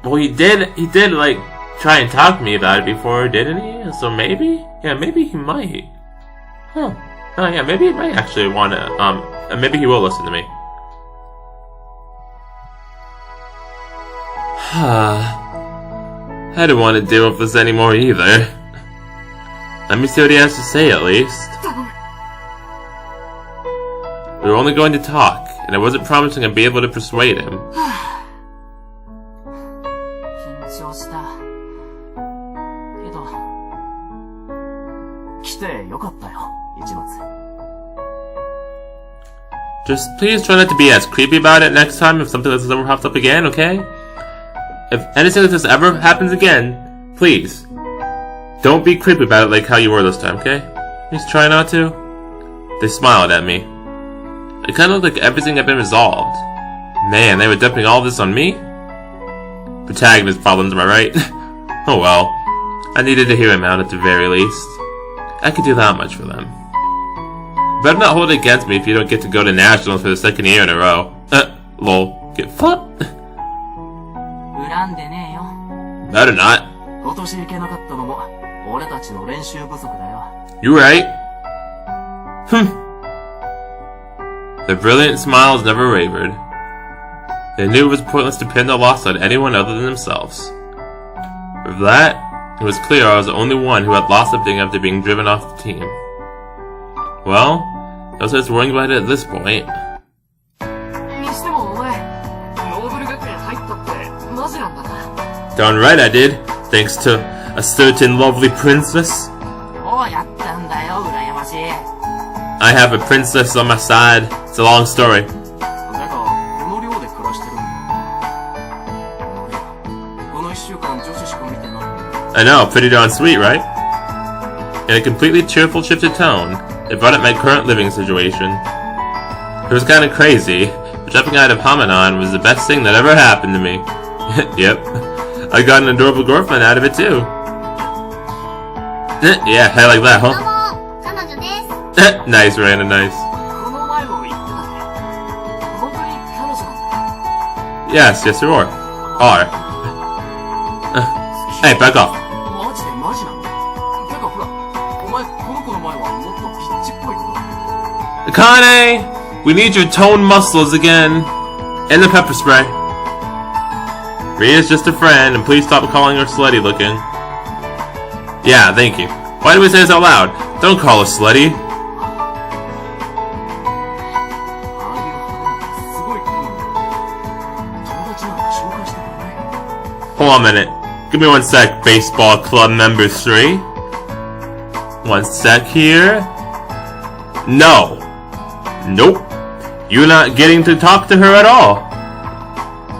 Speaker 1: Well, he did like try and talk to me about it before, didn't he? So maybe, yeah, maybe he might. Huh? Oh yeah, maybe he might actually want to. Maybe he will listen to me. I don't want to deal with this anymore either. Let me see what he has to say at least. We were only going to talk, and I wasn't promising I'd be able to persuade him.
Speaker 3: 緊張した。けど、来てよかったよ、市松。
Speaker 1: Just please try not to be as creepy about it next time if something like this ever pops up again, okay? If anything like this ever happens again, please, don't be creepy about it like how you were this time, okay? Please try not to. They smiled at me. It kind of looked like everything had been resolved. Man, they were dumping all this on me? Protagonist problems, am I right? Oh well. I needed to hear him out at the very least. I could do that much for them. Better not hold it against me if you don't get to go to Nationals for the second year in a row. Lol. Get fucked?
Speaker 3: 恨んでねえよ。
Speaker 1: Better not.
Speaker 3: 今年行けなかったのも、俺たちの練習不足だよ。
Speaker 1: You right. Their brilliant smiles never wavered. They knew it was pointless to pin the loss on anyone other than themselves. For that, it was clear I was the only one who had lost something after being driven off the team. Well, I was just worrying about it at this point.
Speaker 3: にしてもお前、ノーブル学園入ったってマジなんだな。
Speaker 1: Darn right I did, thanks to a certain lovely princess.
Speaker 3: どうやったんだよ、羨ましい。
Speaker 1: I have a princess on my side. It's a long story.
Speaker 3: だが、この寮で暮らしてるんだ。俺、この1週間女子しか見てない。
Speaker 1: I know, pretty darn sweet, right? In a completely cheerful shift of tone, it brought up my current living situation. It was kinda crazy, but jumping out of Hamanon was the best thing that ever happened to me. Yep. I got an adorable girlfriend out of it too. Yeah, I like that,
Speaker 2: どう
Speaker 1: huh?
Speaker 2: も、彼女です。
Speaker 1: Nice, Randa, nice.
Speaker 3: この前も言ってたね。本当に彼女なんだ。
Speaker 1: Yes, yes, you are. Hey, back off.
Speaker 3: マジでマジなの？てかほら、お前この子の前はもっとピッチっぽいけど。
Speaker 1: Akane! We need your toned muscles again. And the pepper spray. Ria's just a friend, and please stop calling her slutty looking. Yeah, thank you. Why do we say this out loud? Don't call us slutty.
Speaker 3: ああいう花すごい子なんだ。友達なんか紹介してくれない？
Speaker 1: Hold on a minute. Give me one sec, baseball club member 3. One sec here. No. Nope. You're not getting to talk to her at all.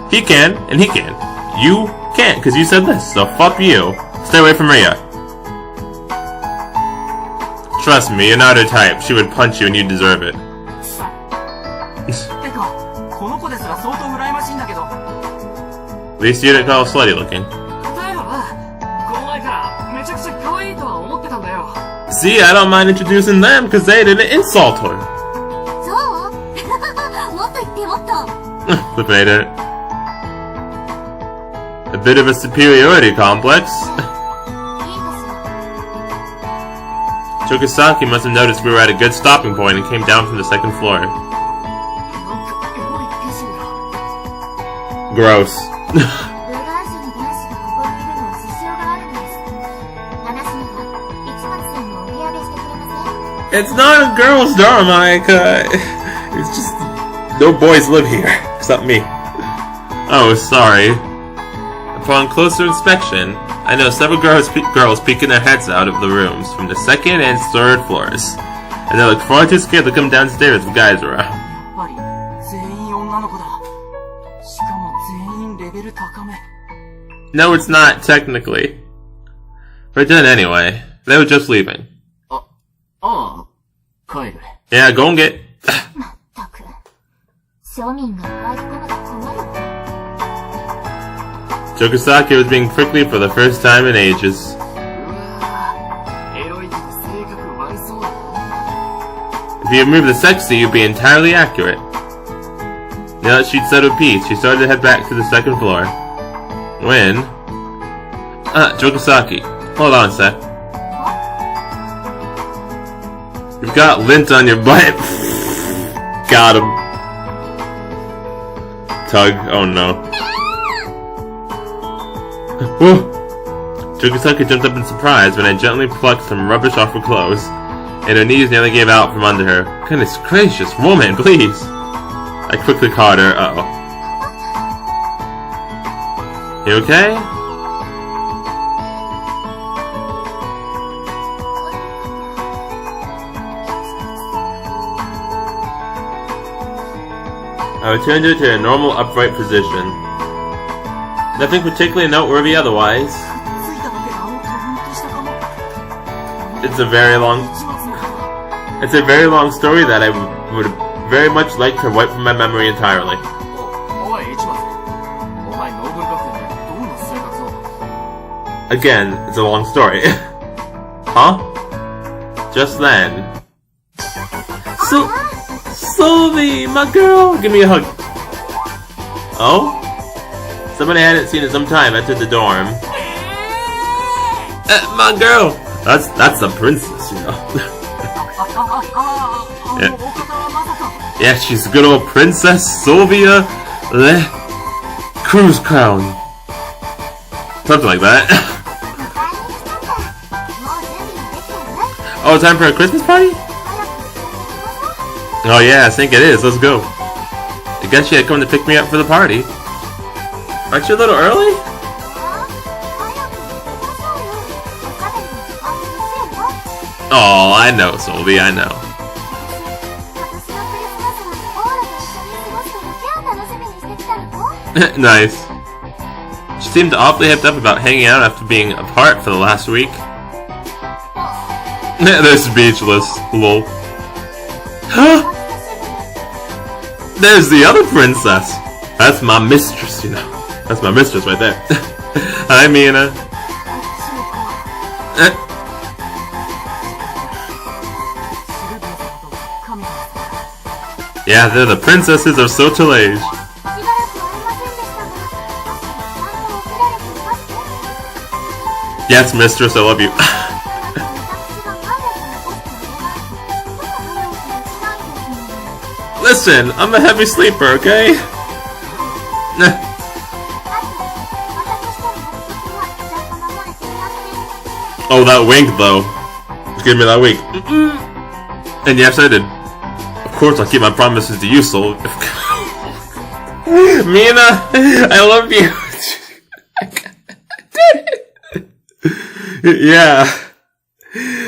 Speaker 1: He can, and he can. You can't, because you said this, so fuck you. Stay away from Ria. Trust me, you're not her type. She would punch you and you deserve it.
Speaker 3: てか、この子ですら相当羨ましいんだけど。
Speaker 1: At least you didn't call her slutty looking.
Speaker 3: だよな。この前からめちゃくちゃ可愛いとは思ってたんだよ。
Speaker 1: See, I don't mind introducing them, because they didn't insult her.
Speaker 2: そうもっと言ってもっと。
Speaker 1: Flip it. A bit of a superiority complex.
Speaker 2: いいかしら。
Speaker 1: Chokisaki must have noticed we were at a good stopping point and came down from the second floor.
Speaker 3: なんかエモい美人が。
Speaker 1: Gross.
Speaker 2: 部外者の男子がここにいるのは事情があるんです。話には一発線のお部屋でしてくれません？
Speaker 1: It's not a girl's dorm, Ayaka. It's just no boys live here except me. Oh, sorry. Upon closer inspection, I noticed several girls peeking their heads out of the rooms from the second and third floors, and they looked far too scared to come downstairs with guys around.
Speaker 3: やっぱり全員女の子だ。しかも全員レベル高め。
Speaker 1: No, it's not technically. But then anyway, they were just leaving.
Speaker 3: ああ、帰る。
Speaker 1: Yeah, go and get.
Speaker 2: まったく。庶民が入り込むと困るわ。
Speaker 1: Chokisaki was being prickly for the first time in ages.
Speaker 3: うわぁ、エロいけど性格悪そうだな。
Speaker 1: If you remove the sexy, you'd be entirely accurate. Now that she'd settled peace, she started to head back to the second floor. When... Chokisaki. Hold on a sec. You've got lint on your butt. Got him. Tug. Oh no. Whoa! Chokisaki jumped up in surprise when I gently plucked some rubbish off her clothes, and her knees nearly gave out from under her. Goodness gracious, woman, please! I quickly caught her. Uh-oh. You okay? I returned her to her normal upright position. Nothing particularly noteworthy otherwise.
Speaker 3: ついただけでトゥンとしたかも。
Speaker 1: It's a very long...
Speaker 3: 一末のか。
Speaker 1: It's a very long story that I would very much like to wipe from my memory entirely.
Speaker 3: あ
Speaker 1: again, it's a long story. Huh? Just then. Sylvie, my girl! Give me a hug. Oh? Somebody I hadn't seen in some time entered the dorm. My girl! That's the princess, you know. Yeah, she's a good old Princess Sylvia Le Cruise Crown. Something like that. Oh, time for a Christmas party? Oh yeah, I think it is. Let's go. I guess you had come to pick me up for the party. Aren't you a little early? Oh, I know, Sylvie, I know. Nice. She seemed awfully hyped up about hanging out after being apart for the last week. They're speechless. Lol. There's the other princess. That's my mistress, you know. That's my mistress right there. Hi, Mina. Yeah, they're the princesses of Sotelage. Yes, mistress, I love you. Listen, I'm a heavy sleeper, okay? Oh, that wink, though. Just give me that wink. And yes, I did. Of course, I'll keep my promises to you, Soul. Mina, I love you. Yeah.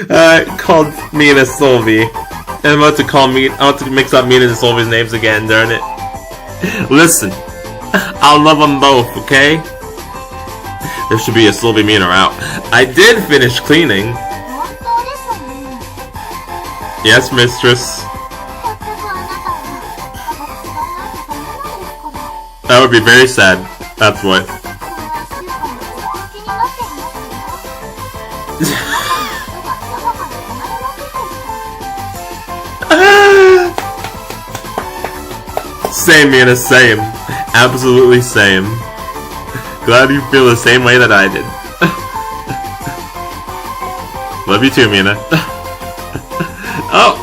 Speaker 1: I called Mina Sylvie. And I'm about to mix up Mina and Sylvie's names again, darn it. Listen, I'll love them both, okay? There should be a Sylvie Mina out. I did finish cleaning. Yes, mistress. That would be very sad. That's what. Same, Mina, same. Absolutely same. Glad you feel the same way that I did. Love you too, Mina. Oh!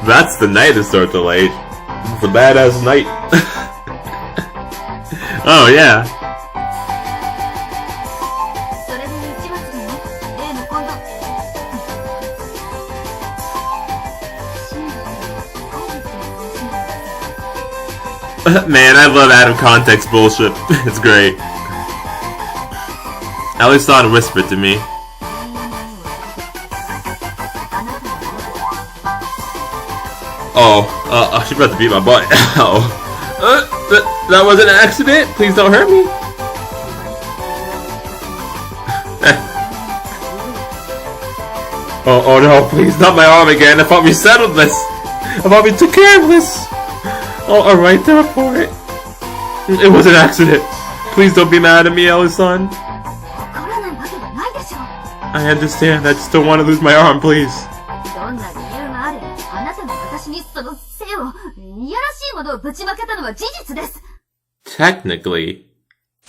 Speaker 1: That's the night of Sortilage. It's a badass night. Oh, yeah. Man, I love out of context bullshit. It's great. Alison whispered to me. Oh, she's about to beat my butt. Oh. That was an accident? Please don't hurt me. Oh no, please, not my arm again. I thought we settled this. I thought we took care of this. Oh, alright, there for it. It was an accident. Please don't be mad at me, Alison. I understand. I just don't want to lose my arm, please. Technically,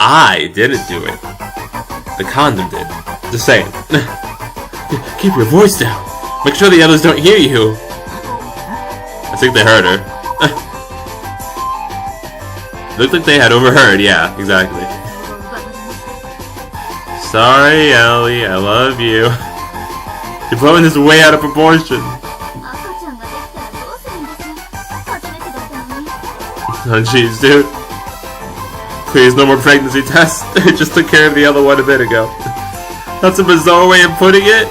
Speaker 1: I didn't do it. The condom did. Just saying. Keep your voice down. Make sure the others don't hear you. I think they heard her. Looked like they had overheard, yeah, exactly. Sorry, Ellie, I love you. You're blowing this way out of proportion. Oh jeez, dude. Please, no more pregnancy tests. I just took care of the other one a bit ago. That's a bizarre way of putting it.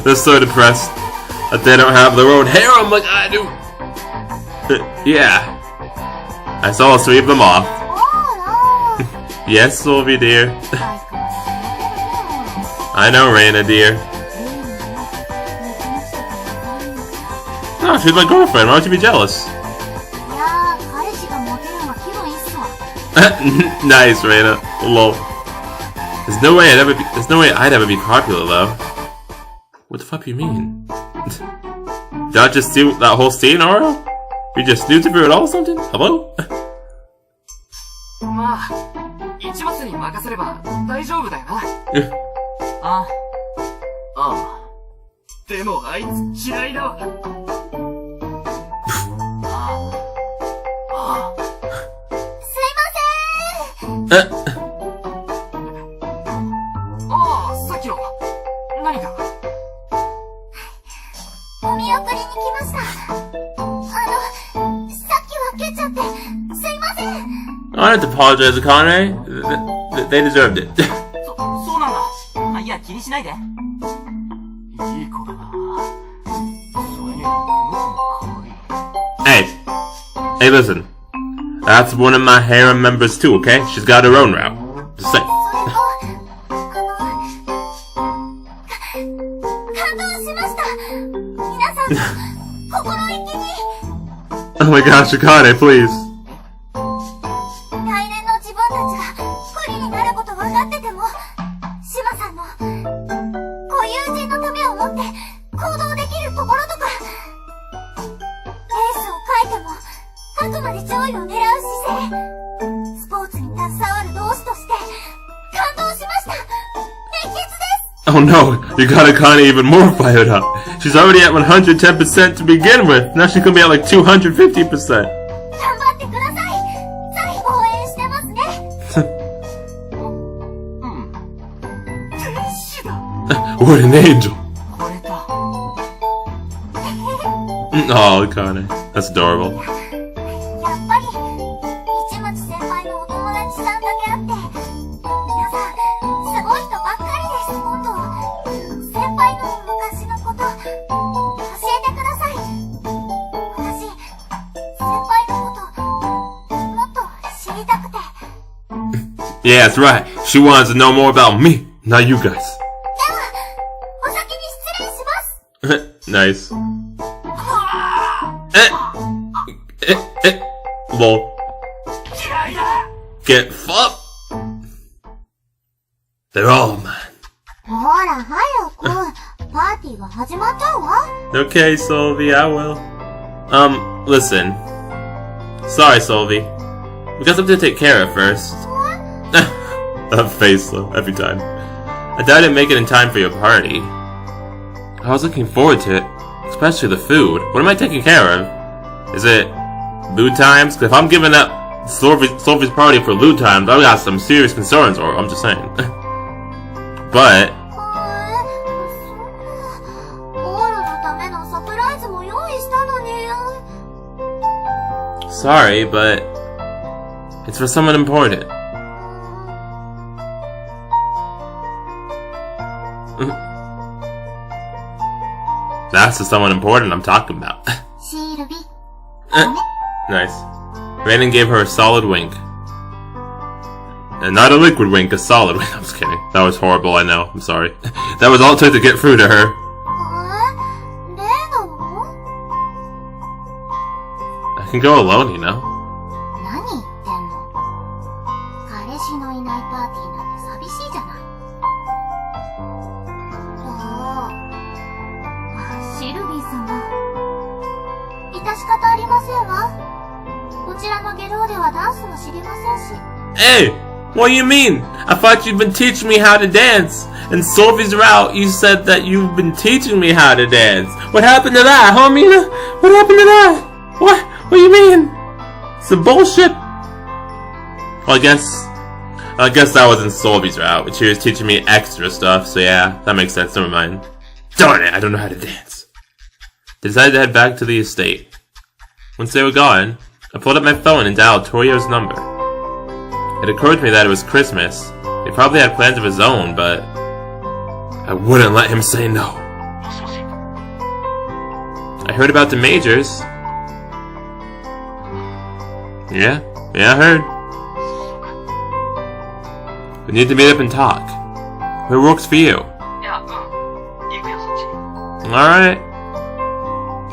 Speaker 1: They're so depressed that they don't have their own harem like I do. Yeah. I saw sweep them off. Yes, Sylvie dear. I know, Reina, dear. Oh, she's my girlfriend. Why would you be jealous?
Speaker 2: いやー、彼氏がモテるのは気分いいっすわ。
Speaker 1: Nice, Reina. Lol. There's no way I'd ever be popular, though. What the fuck do you mean? Did I just see that whole scene, Oro? You just snoozed through it all or something? Hello?
Speaker 3: まあ、一松に任せれば大丈夫だよな。ああ。でもあいつ嫌いだわ。
Speaker 1: え
Speaker 3: ああ、さっきの。何か。
Speaker 2: お見送りに来ました。さっきは蹴っちゃって、すいません。
Speaker 1: I don't have to apologize, Akane. They deserved it.
Speaker 3: そうなんだ。いや、気にしないで。いい子だな。それに、この子も可愛い。
Speaker 1: Hey, listen. That's one of my harem members too, okay? She's got her own route. Just say.
Speaker 2: 感動しました。皆さんの心意気に。
Speaker 1: Oh my gosh, Akane, please.
Speaker 2: 来年の自分たちが不利になること分かってても、島さんのご友人のためを思って行動できるところとか、エースを書いてもあくまで上位を狙う姿勢、スポーツに携わる同志として感動しました。熱血です。
Speaker 1: Oh no, you got Akane even more fired up. She's already at 110% to begin with. Now she's gonna be at like 250%.
Speaker 2: 頑張ってください。ぜひ応援してますね。
Speaker 3: 天使だ。
Speaker 1: What an angel.
Speaker 3: 惚れた。
Speaker 1: Oh, Akane. That's adorable.
Speaker 2: やっぱり市松先輩のお友達さんだけあって、皆さんすごい人ばっかりです。今度先輩の昔のこと教えてください。私先輩のこともっと知りたくて。
Speaker 1: Yeah, that's right. She wants to know more about me, not you guys.
Speaker 2: ではお先に失礼します。
Speaker 1: Nice. Lol.
Speaker 3: 嫌いだ。
Speaker 1: Get fucked. They're all mine.
Speaker 2: ほら早くパーティーが始まっちゃうわ。
Speaker 1: Okay, Solvi, I will. Listen. Sorry, Solvi. We got something to take care of first. That face, though, every time. I doubt I didn't make it in time for your party. I was looking forward to it, especially the food. What am I taking care of? Is it lewd times? 'Cause if I'm giving up Solvi's party for lewd times, I've got some serious concerns, or I'm just saying. But
Speaker 2: オールのためのサプライズも用意したのに。
Speaker 1: sorry, but it's for someone important. That's the someone important I'm talking about.
Speaker 2: シールビ。
Speaker 1: Nice. Brandon gave her a solid wink. And not a liquid wink, a solid wink. I'm just kidding. That was horrible, I know. I'm sorry. That was all it took to get through to her.
Speaker 2: 例なの？
Speaker 1: I can go alone, you know.
Speaker 2: 何言ってんの？彼氏のいないパーティーなんて寂しいじゃない。シルビー様。致し方ありませんわ。こちらのゲローではダンスも知りませんし。
Speaker 1: Hey! What do you mean? I thought you'd been teaching me how to dance. In Sophie's route, you said that you've been teaching me how to dance. What happened to that, homie? What happened to that? What? What do you mean? Some bullshit. Well, I guess that was in Sophie's route, but she was teaching me extra stuff, so yeah, that makes sense. Never mind. Darn it, I don't know how to dance. They decided to head back to the estate. Once they were gone, I pulled up my phone and dialed Torio's number. It occurred to me that it was Christmas. He probably had plans of his own, but I wouldn't let him say no. I heard about the majors. Yeah, I heard. We need to meet up and talk. Who works for you? Alright.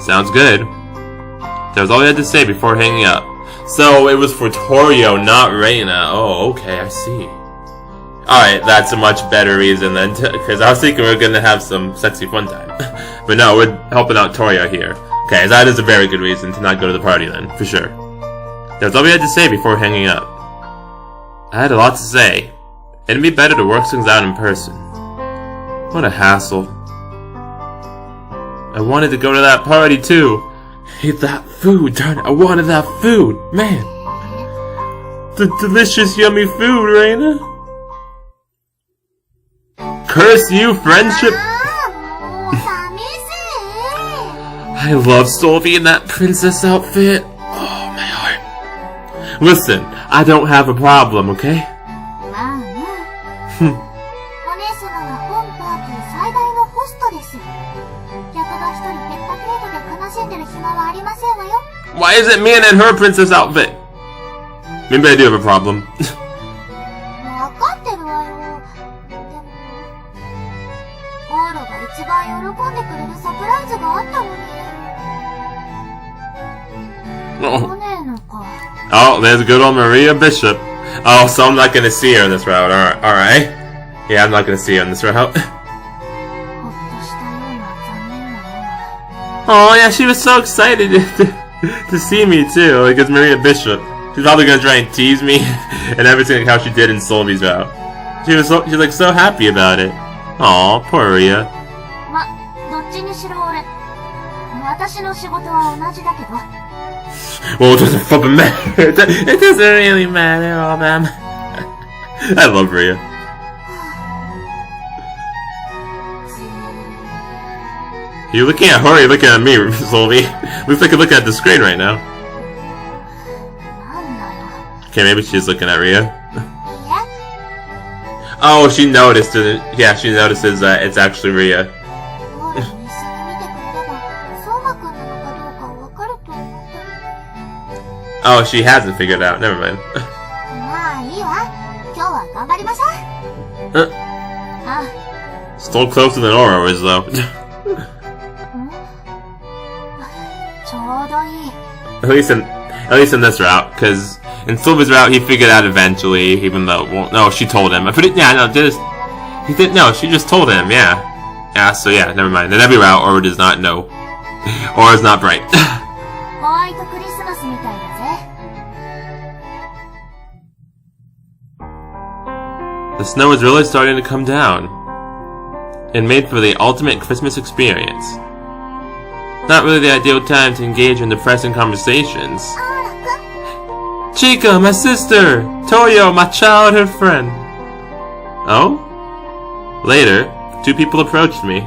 Speaker 1: Sounds good. That was all he had to say before hanging up. So, it was for Torio, not Reina. Oh, okay, I see. Alright, that's a much better reason than because I was thinking we were gonna have some sexy fun time. But no, we're helping out Torio here. Okay, that is a very good reason to not go to the party then, for sure. That was all we had to say before hanging up. I had a lot to say. It'd be better to work things out in person. What a hassle. I wanted to go to that party too. Eat that food, darn it, I wanted that food, man. The delicious, yummy food, Reina. Curse you, friendship. I love Solvi in that princess outfit. Oh, my heart. Listen, I don't have a problem, okay? Why is it me and her princess outfit? Maybe I do have a problem. Oh, there's good old Maria Bishop. Oh, so I'm not gonna see her in this route. Alright. Yeah, I'm not gonna see her in this route. Oh, yeah, she was so excited to see me, too. Like, it's Maria Bishop. She's probably gonna try and tease me and everything like how she did in Solvi's route. She's like so happy about it. Aw, poor Maria. Well, it doesn't fucking matter. It doesn't really matter, all them. I love Maria. You're looking at her, you're looking at me, Solvi. Looks like you're looking at the screen right now. Okay, maybe she's looking at Ria. Oh, she noticed it. Yeah, she notices that it's actually Ria. Oh, she hasn't figured it out. Never mind. Still closer than Aura is, though. At least in this route, because in Silver's route he figured out eventually, even though, well, no, she told him. No, she just told him, yeah. Yeah, so yeah, never mind. In every route, Aura does not know. Aura's not bright. The snow is really starting to come down. And made for the ultimate Christmas experience. Not really the ideal time to engage in depressing conversations. Chica, my sister! Toyo, my childhood friend! Oh? Later, two people approached me.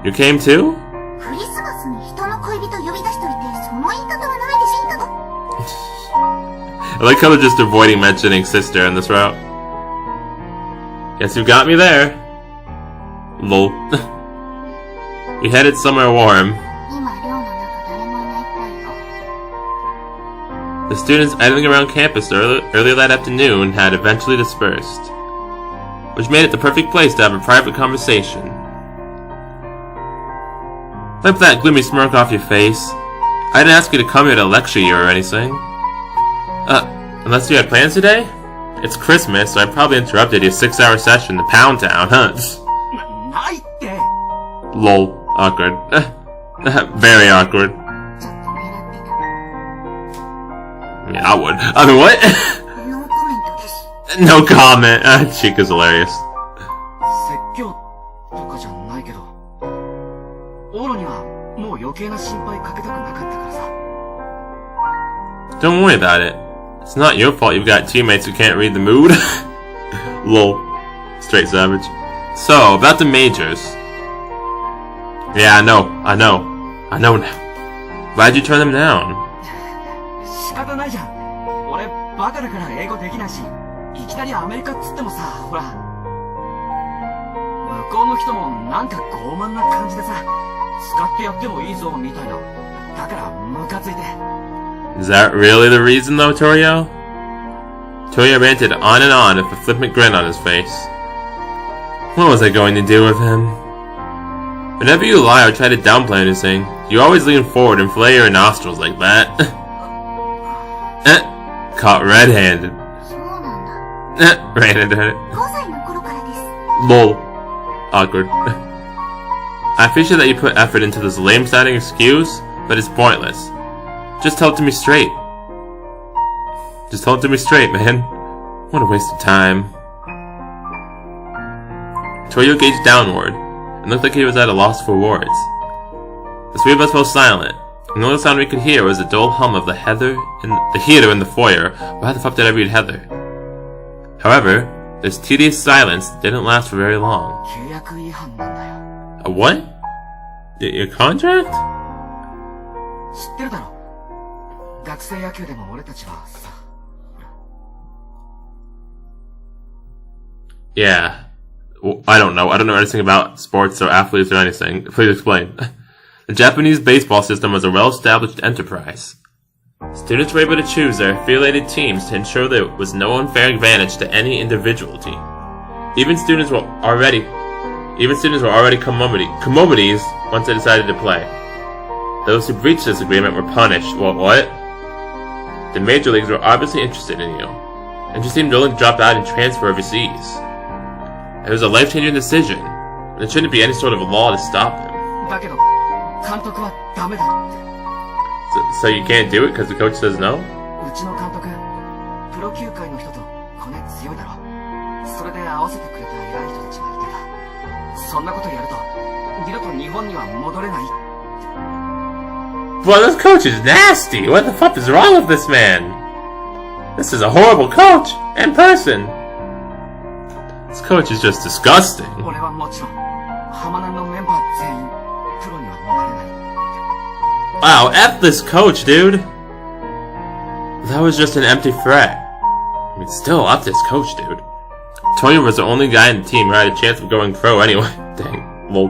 Speaker 1: You came too? I like how they're just avoiding mentioning sister in this route. Guess you got me there. Lol. We headed somewhere warm. The students idling around campus earlier that afternoon had eventually dispersed, which made it the perfect place to have a private conversation. Wipe that gloomy smirk off your face. I didn't ask you to come here to lecture you or anything. Unless you had plans today? It's Christmas, so I probably interrupted your 6-hour session to Pound Town, huh? Lol. Awkward. Very awkward. I mean, I would. I mean, what? No comment. Chica's hilarious. Don't worry about it. It's not your fault you've got teammates who can't read the mood. Lol. Straight savage. So, about the majors. Yeah, I know now. Why'd you turn them down? Is that really the reason though, Torio? Torio ranted on and on with a flippant grin on his face. What was I going to do with him? Whenever you lie or try to downplay anything, you always lean forward and flare your nostrils like that. Caught red-handed.
Speaker 2: そうなんだ。
Speaker 1: Red-handed.
Speaker 2: 5歳の頃からです。
Speaker 1: Lol. Awkward. I appreciate that you put effort into this lame-sounding excuse, but it's pointless. Just tell it to me straight. Just tell it to me straight, man. What a waste of time. Toyo gazed downward, and looked like he was at a loss for words. The three of us fell silent, and the only sound we could hear was the dull hum of the heater in the foyer. Why the fuck did I read Heather? However, this tedious silence didn't last for very long.
Speaker 3: 契約違反なんだよ。
Speaker 1: A what? Your contract?
Speaker 3: 知ってるだろ。学生野球でも俺たちはさ。
Speaker 1: Yeah. Well, I don't know. I don't know anything about sports or athletes or anything. Please explain. The Japanese baseball system was a well-established enterprise. Students were able to choose their affiliated teams to ensure there was no unfair advantage to any individual team. Even students were already commodities once they decided to play. Those who breached this agreement were punished. What? The major leagues were obviously interested in you, and you seemed willing to drop out and transfer overseas. It was a life-changing decision, and there shouldn't be any sort of law to stop him.
Speaker 3: だけど、監督はダメだって。
Speaker 1: So you can't do it because the coach says no?
Speaker 3: うちの監督、プロ球界の人とコネ強いだろ。それで合わせてくれた偉い人たちがいてた。そんなことやると、二度と日本には戻れない。
Speaker 1: Boy, this coach is nasty! What the fuck is wrong with this man? This is a horrible coach and person. This coach is just disgusting.
Speaker 3: 俺はもちろん、浜南のメンバー全員、プロにはなれない。
Speaker 1: Wow, F this coach, dude! That was just an empty threat. I mean, still, F this coach, dude. Toyo was the only guy in the team who had a chance of going pro anyway. Dang, lol.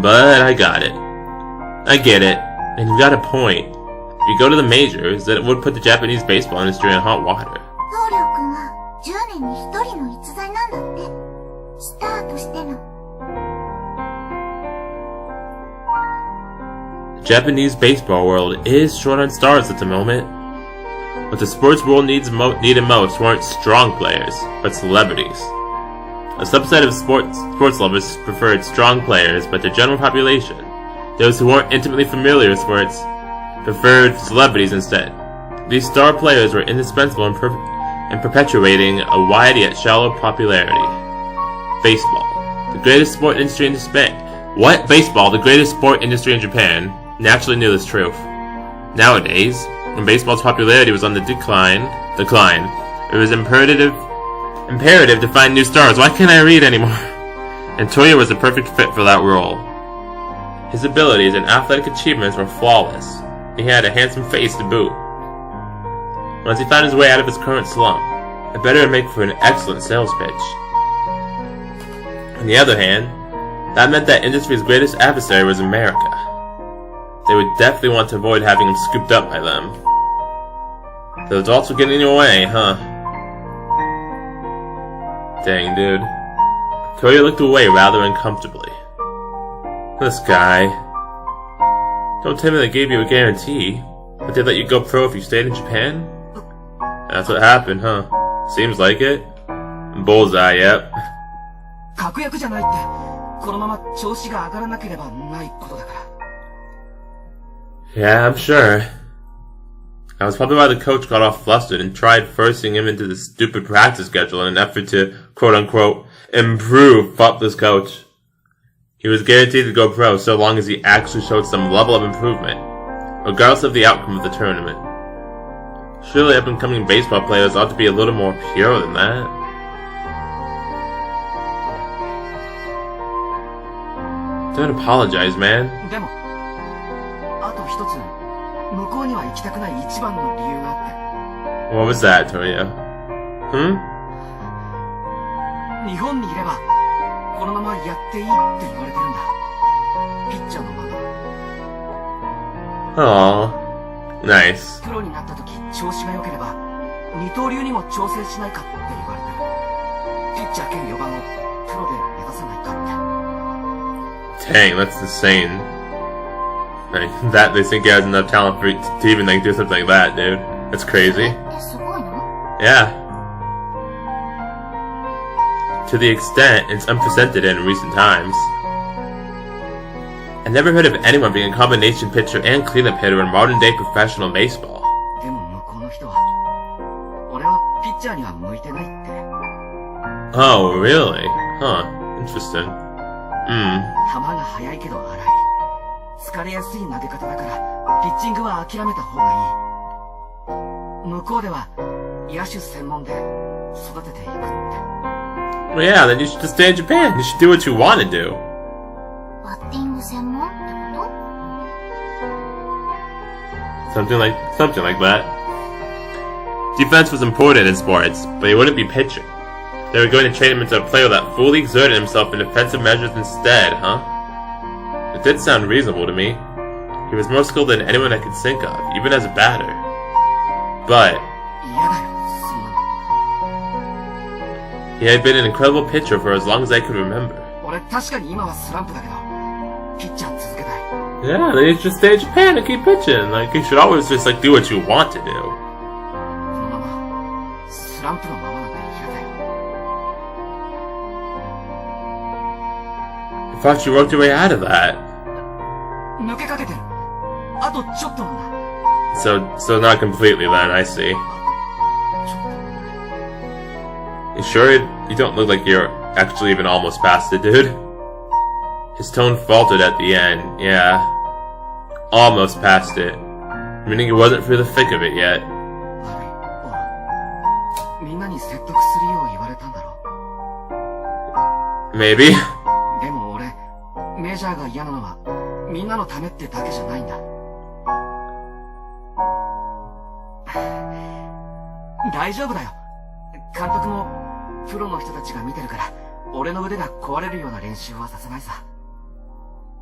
Speaker 1: But I got it. I get it. And you got a point. If you go to the majors, then it would put the Japanese baseball industry in hot water.
Speaker 2: 棟梁くんは10年に1人の逸材なんだって。スターとしての。
Speaker 1: The Japanese baseball world is short on stars at the moment. What the sports world needed most weren't strong players, but celebrities. A subset of sports lovers preferred strong players, but the general population, those who weren't intimately familiar with sports, preferred celebrities instead. These star players were indispensable in perpetuating a wide yet shallow popularity. Baseball, the greatest sport industry in Japan. What? Baseball, the greatest sport industry in Japan, naturally knew this truth. Nowadays, when baseball's popularity was on the decline, it was imperative to find new stars. Why can't I read anymore? And Toyo was the perfect fit for that role. His abilities and athletic achievements were flawless. He had a handsome face to boot. Once he found his way out of his current slump, it better make for an excellent sales pitch. On the other hand, that meant that industry's greatest adversary was America. They would definitely want to avoid having him scooped up by them. The adults were getting in your way, huh? Dang, dude. Toyo looked away rather uncomfortably. This guy. Don't tell me they gave you a guarantee, but they let you go pro if you stayed in Japan? That's what happened, huh? Seems like it. Bullseye, yep.
Speaker 3: 確約じゃないって、このまま調子が上がらなければないことだから。
Speaker 1: Yeah, I'm sure. That was probably why the coach got all flustered and tried forcing him into the stupid practice schedule in an effort to, quote-unquote, improve this coach. He was guaranteed to go pro so long as he actually showed some level of improvement, regardless of the outcome of the tournament. Surely up-and-coming baseball players ought to be a little more pure than that. Don't apologize, man.
Speaker 3: でも、あと一つ、向こうには行きたくない一番の理由があって。
Speaker 1: What was that, Toyo?
Speaker 3: 日本にいれば、このままやっていいって言われてるんだ。ピッチャーのまま。
Speaker 1: Aww. Nice.
Speaker 3: プロになった時、調子が良ければ、二刀流にも挑戦しないかって言われてる。ピッチャー兼4番をプロで目指さないかって。
Speaker 1: Dang, that's insane. Like, that they think he has enough talent for to even like do something like that, dude. That's crazy.
Speaker 2: すごいの？
Speaker 1: Yeah. To the extent it's unprecedented in recent times. I never heard of anyone being a combination pitcher and cleanup hitter in modern day professional baseball.
Speaker 3: でも向こうの人は、俺はピッチャーには向いてないって。
Speaker 1: Oh, really? Huh. Interesting.
Speaker 3: 球が速いけど荒い。疲れやすい投げ方だから、ピッチングは諦めた方がいい。向こうでは、野手専門で育てていくって。
Speaker 1: Well, yeah, then you should just stay in Japan. You should do what you want to do.
Speaker 2: バッティング専門ってこ
Speaker 1: Something like that. Defense was important in sports, but he wouldn't be pitching. They were going to train him into a player that fully exerted himself in defensive measures instead, huh? It did sound reasonable to me. He was more skilled than anyone I could think of, even as a batter. But
Speaker 3: 嫌だよ、そんなの。
Speaker 1: he had been an incredible pitcher for as long as I could remember.
Speaker 3: 俺確かに今はスランプだけど、ピッチャー続けたい。
Speaker 1: Yeah, then you should stay in Japan and keep pitching. Like, you should always just like do what you want to do.
Speaker 3: このまま、スランプのままなんて嫌だよ。
Speaker 1: I thought you worked your way out of that.
Speaker 3: 抜けかけてる。あとちょっとなんだ。
Speaker 1: So not completely then, I see.
Speaker 3: ちょっとなんだ。
Speaker 1: You sure you don't look like you're actually even almost past it, dude? His tone faltered at the end, yeah. Almost past it. Meaning he wasn't through the thick of it yet.
Speaker 3: 悪い。ほら。みんなに説得するよう言われたんだろ。
Speaker 1: Maybe.
Speaker 3: でも俺、メジャーが嫌なのは、みんなのためってだけじゃないんだ。大丈夫だよ。監督も、プロの人たちが見てるから、俺の腕が壊れるような練習はさせないさ。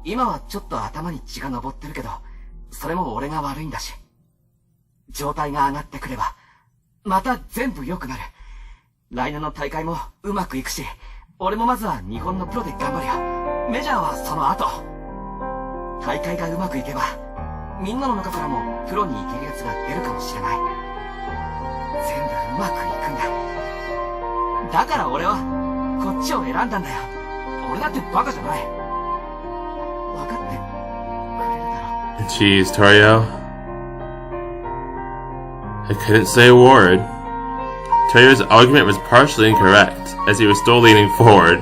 Speaker 3: 今はちょっと頭に血が上ってるけど、それも俺が悪いんだし。状態が上がってくれば、また全部良くなる。来年の大会もうまくいくし、俺もまずは日本のプロで頑張るよ。メジャーはその後。大会がうまくいけば、みんなの中からもプロに行ける奴が出るかもしれない。全部うまくいくんだ。だから俺は、こっちを選んだんだよ。俺だってバカじゃない。分かってくれるだろ。
Speaker 1: Jeez, Torio. I couldn't say a word. Torio's argument was partially incorrect, as he was still leaning forward.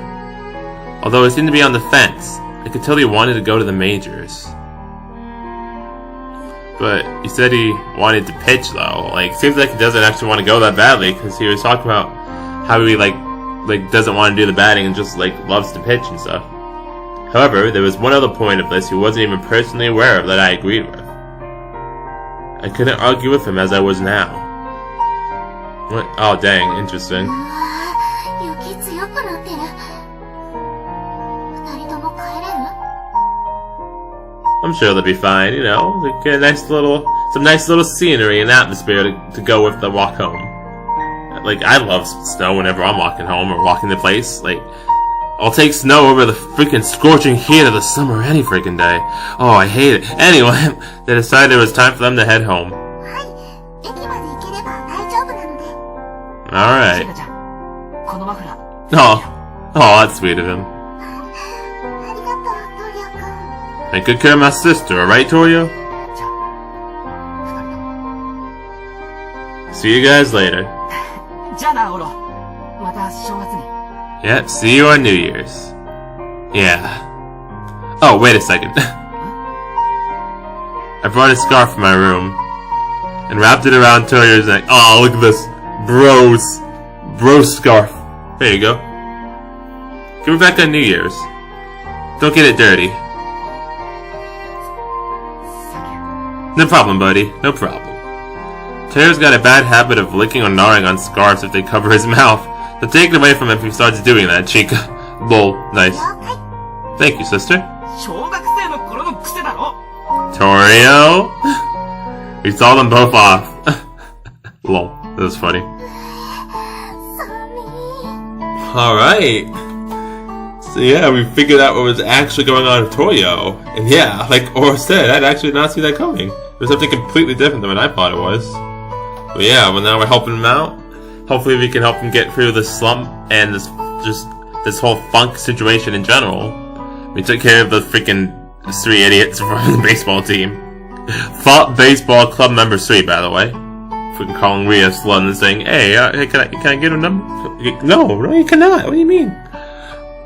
Speaker 1: Although he seemed to be on the fence, I could tell he wanted to go to the majors. But he said he wanted to pitch though. Like, seems like he doesn't actually want to go that badly, because he was talking about how he like doesn't want to do the batting and just like loves to pitch and stuff. However, there was one other point of this he wasn't even personally aware of that I agreed with. I couldn't argue with him as I was now. What? Oh dang, interesting.
Speaker 2: 雪強くなってる。二人とも帰れる？
Speaker 1: I'm sure they'll be fine, you know, like some nice little scenery and atmosphere to go with the walk home. Like, I love snow whenever I'm walking home or walking the place. Like, I'll take snow over the freaking scorching heat of the summer any freaking day. Oh, I hate it. Anyway, they decided it was time for them to head home.
Speaker 2: はい。駅まで行ければ大丈夫なので。
Speaker 1: Alright.
Speaker 3: シェナちゃん、このマフラー。
Speaker 1: Oh, that's sweet of him.
Speaker 2: ありがとう、トリオくん。
Speaker 1: Take good care of my sister, alright, Torio?
Speaker 3: じゃあ、二人とも。
Speaker 1: See you guys later.
Speaker 3: じゃあな、オロ。また正月に。
Speaker 1: Yep, see you on New Year's. Yeah. Oh, wait a second. I brought a scarf from my room and wrapped it around Torio's neck. Oh, look at this. Bro scarf. There you go. Give it back on New Year's. Don't get it dirty. No problem, buddy. No problem. Torio's got a bad habit of licking or gnawing on scarves if they cover his mouth. So take it away from him if he starts doing that, Chica. Lol, nice.
Speaker 2: 了解。
Speaker 1: Thank you, sister.
Speaker 3: 小学生の頃の癖だろ。
Speaker 1: Torio? We saw them both off. Lol, that was funny. Alright. So yeah, we figured out what was actually going on with Toyo. And yeah, like Ora said, I'd actually not see that coming. It was something completely different than what I thought it was. But yeah, well now we're helping him out. Hopefully we can help him get through this slump and this whole funk situation in general. We took care of the freaking 3 idiots from the baseball team. Fought baseball club member 3, by the way. Freaking calling Rhea slut and saying, "Hey, can I get a number?" No, you cannot. What do you mean?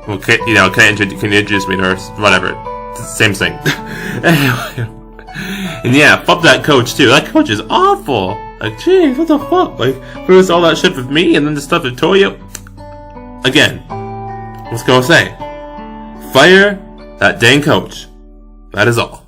Speaker 1: Well, can you introduce me to her? Whatever. Same thing. Anyway. And yeah, fuck that coach too. That coach is awful. Like, jeez, what the fuck? Like, first all that shit with me, and then the stuff with Toyo. Again, let's go say, fire that dang coach. That is all.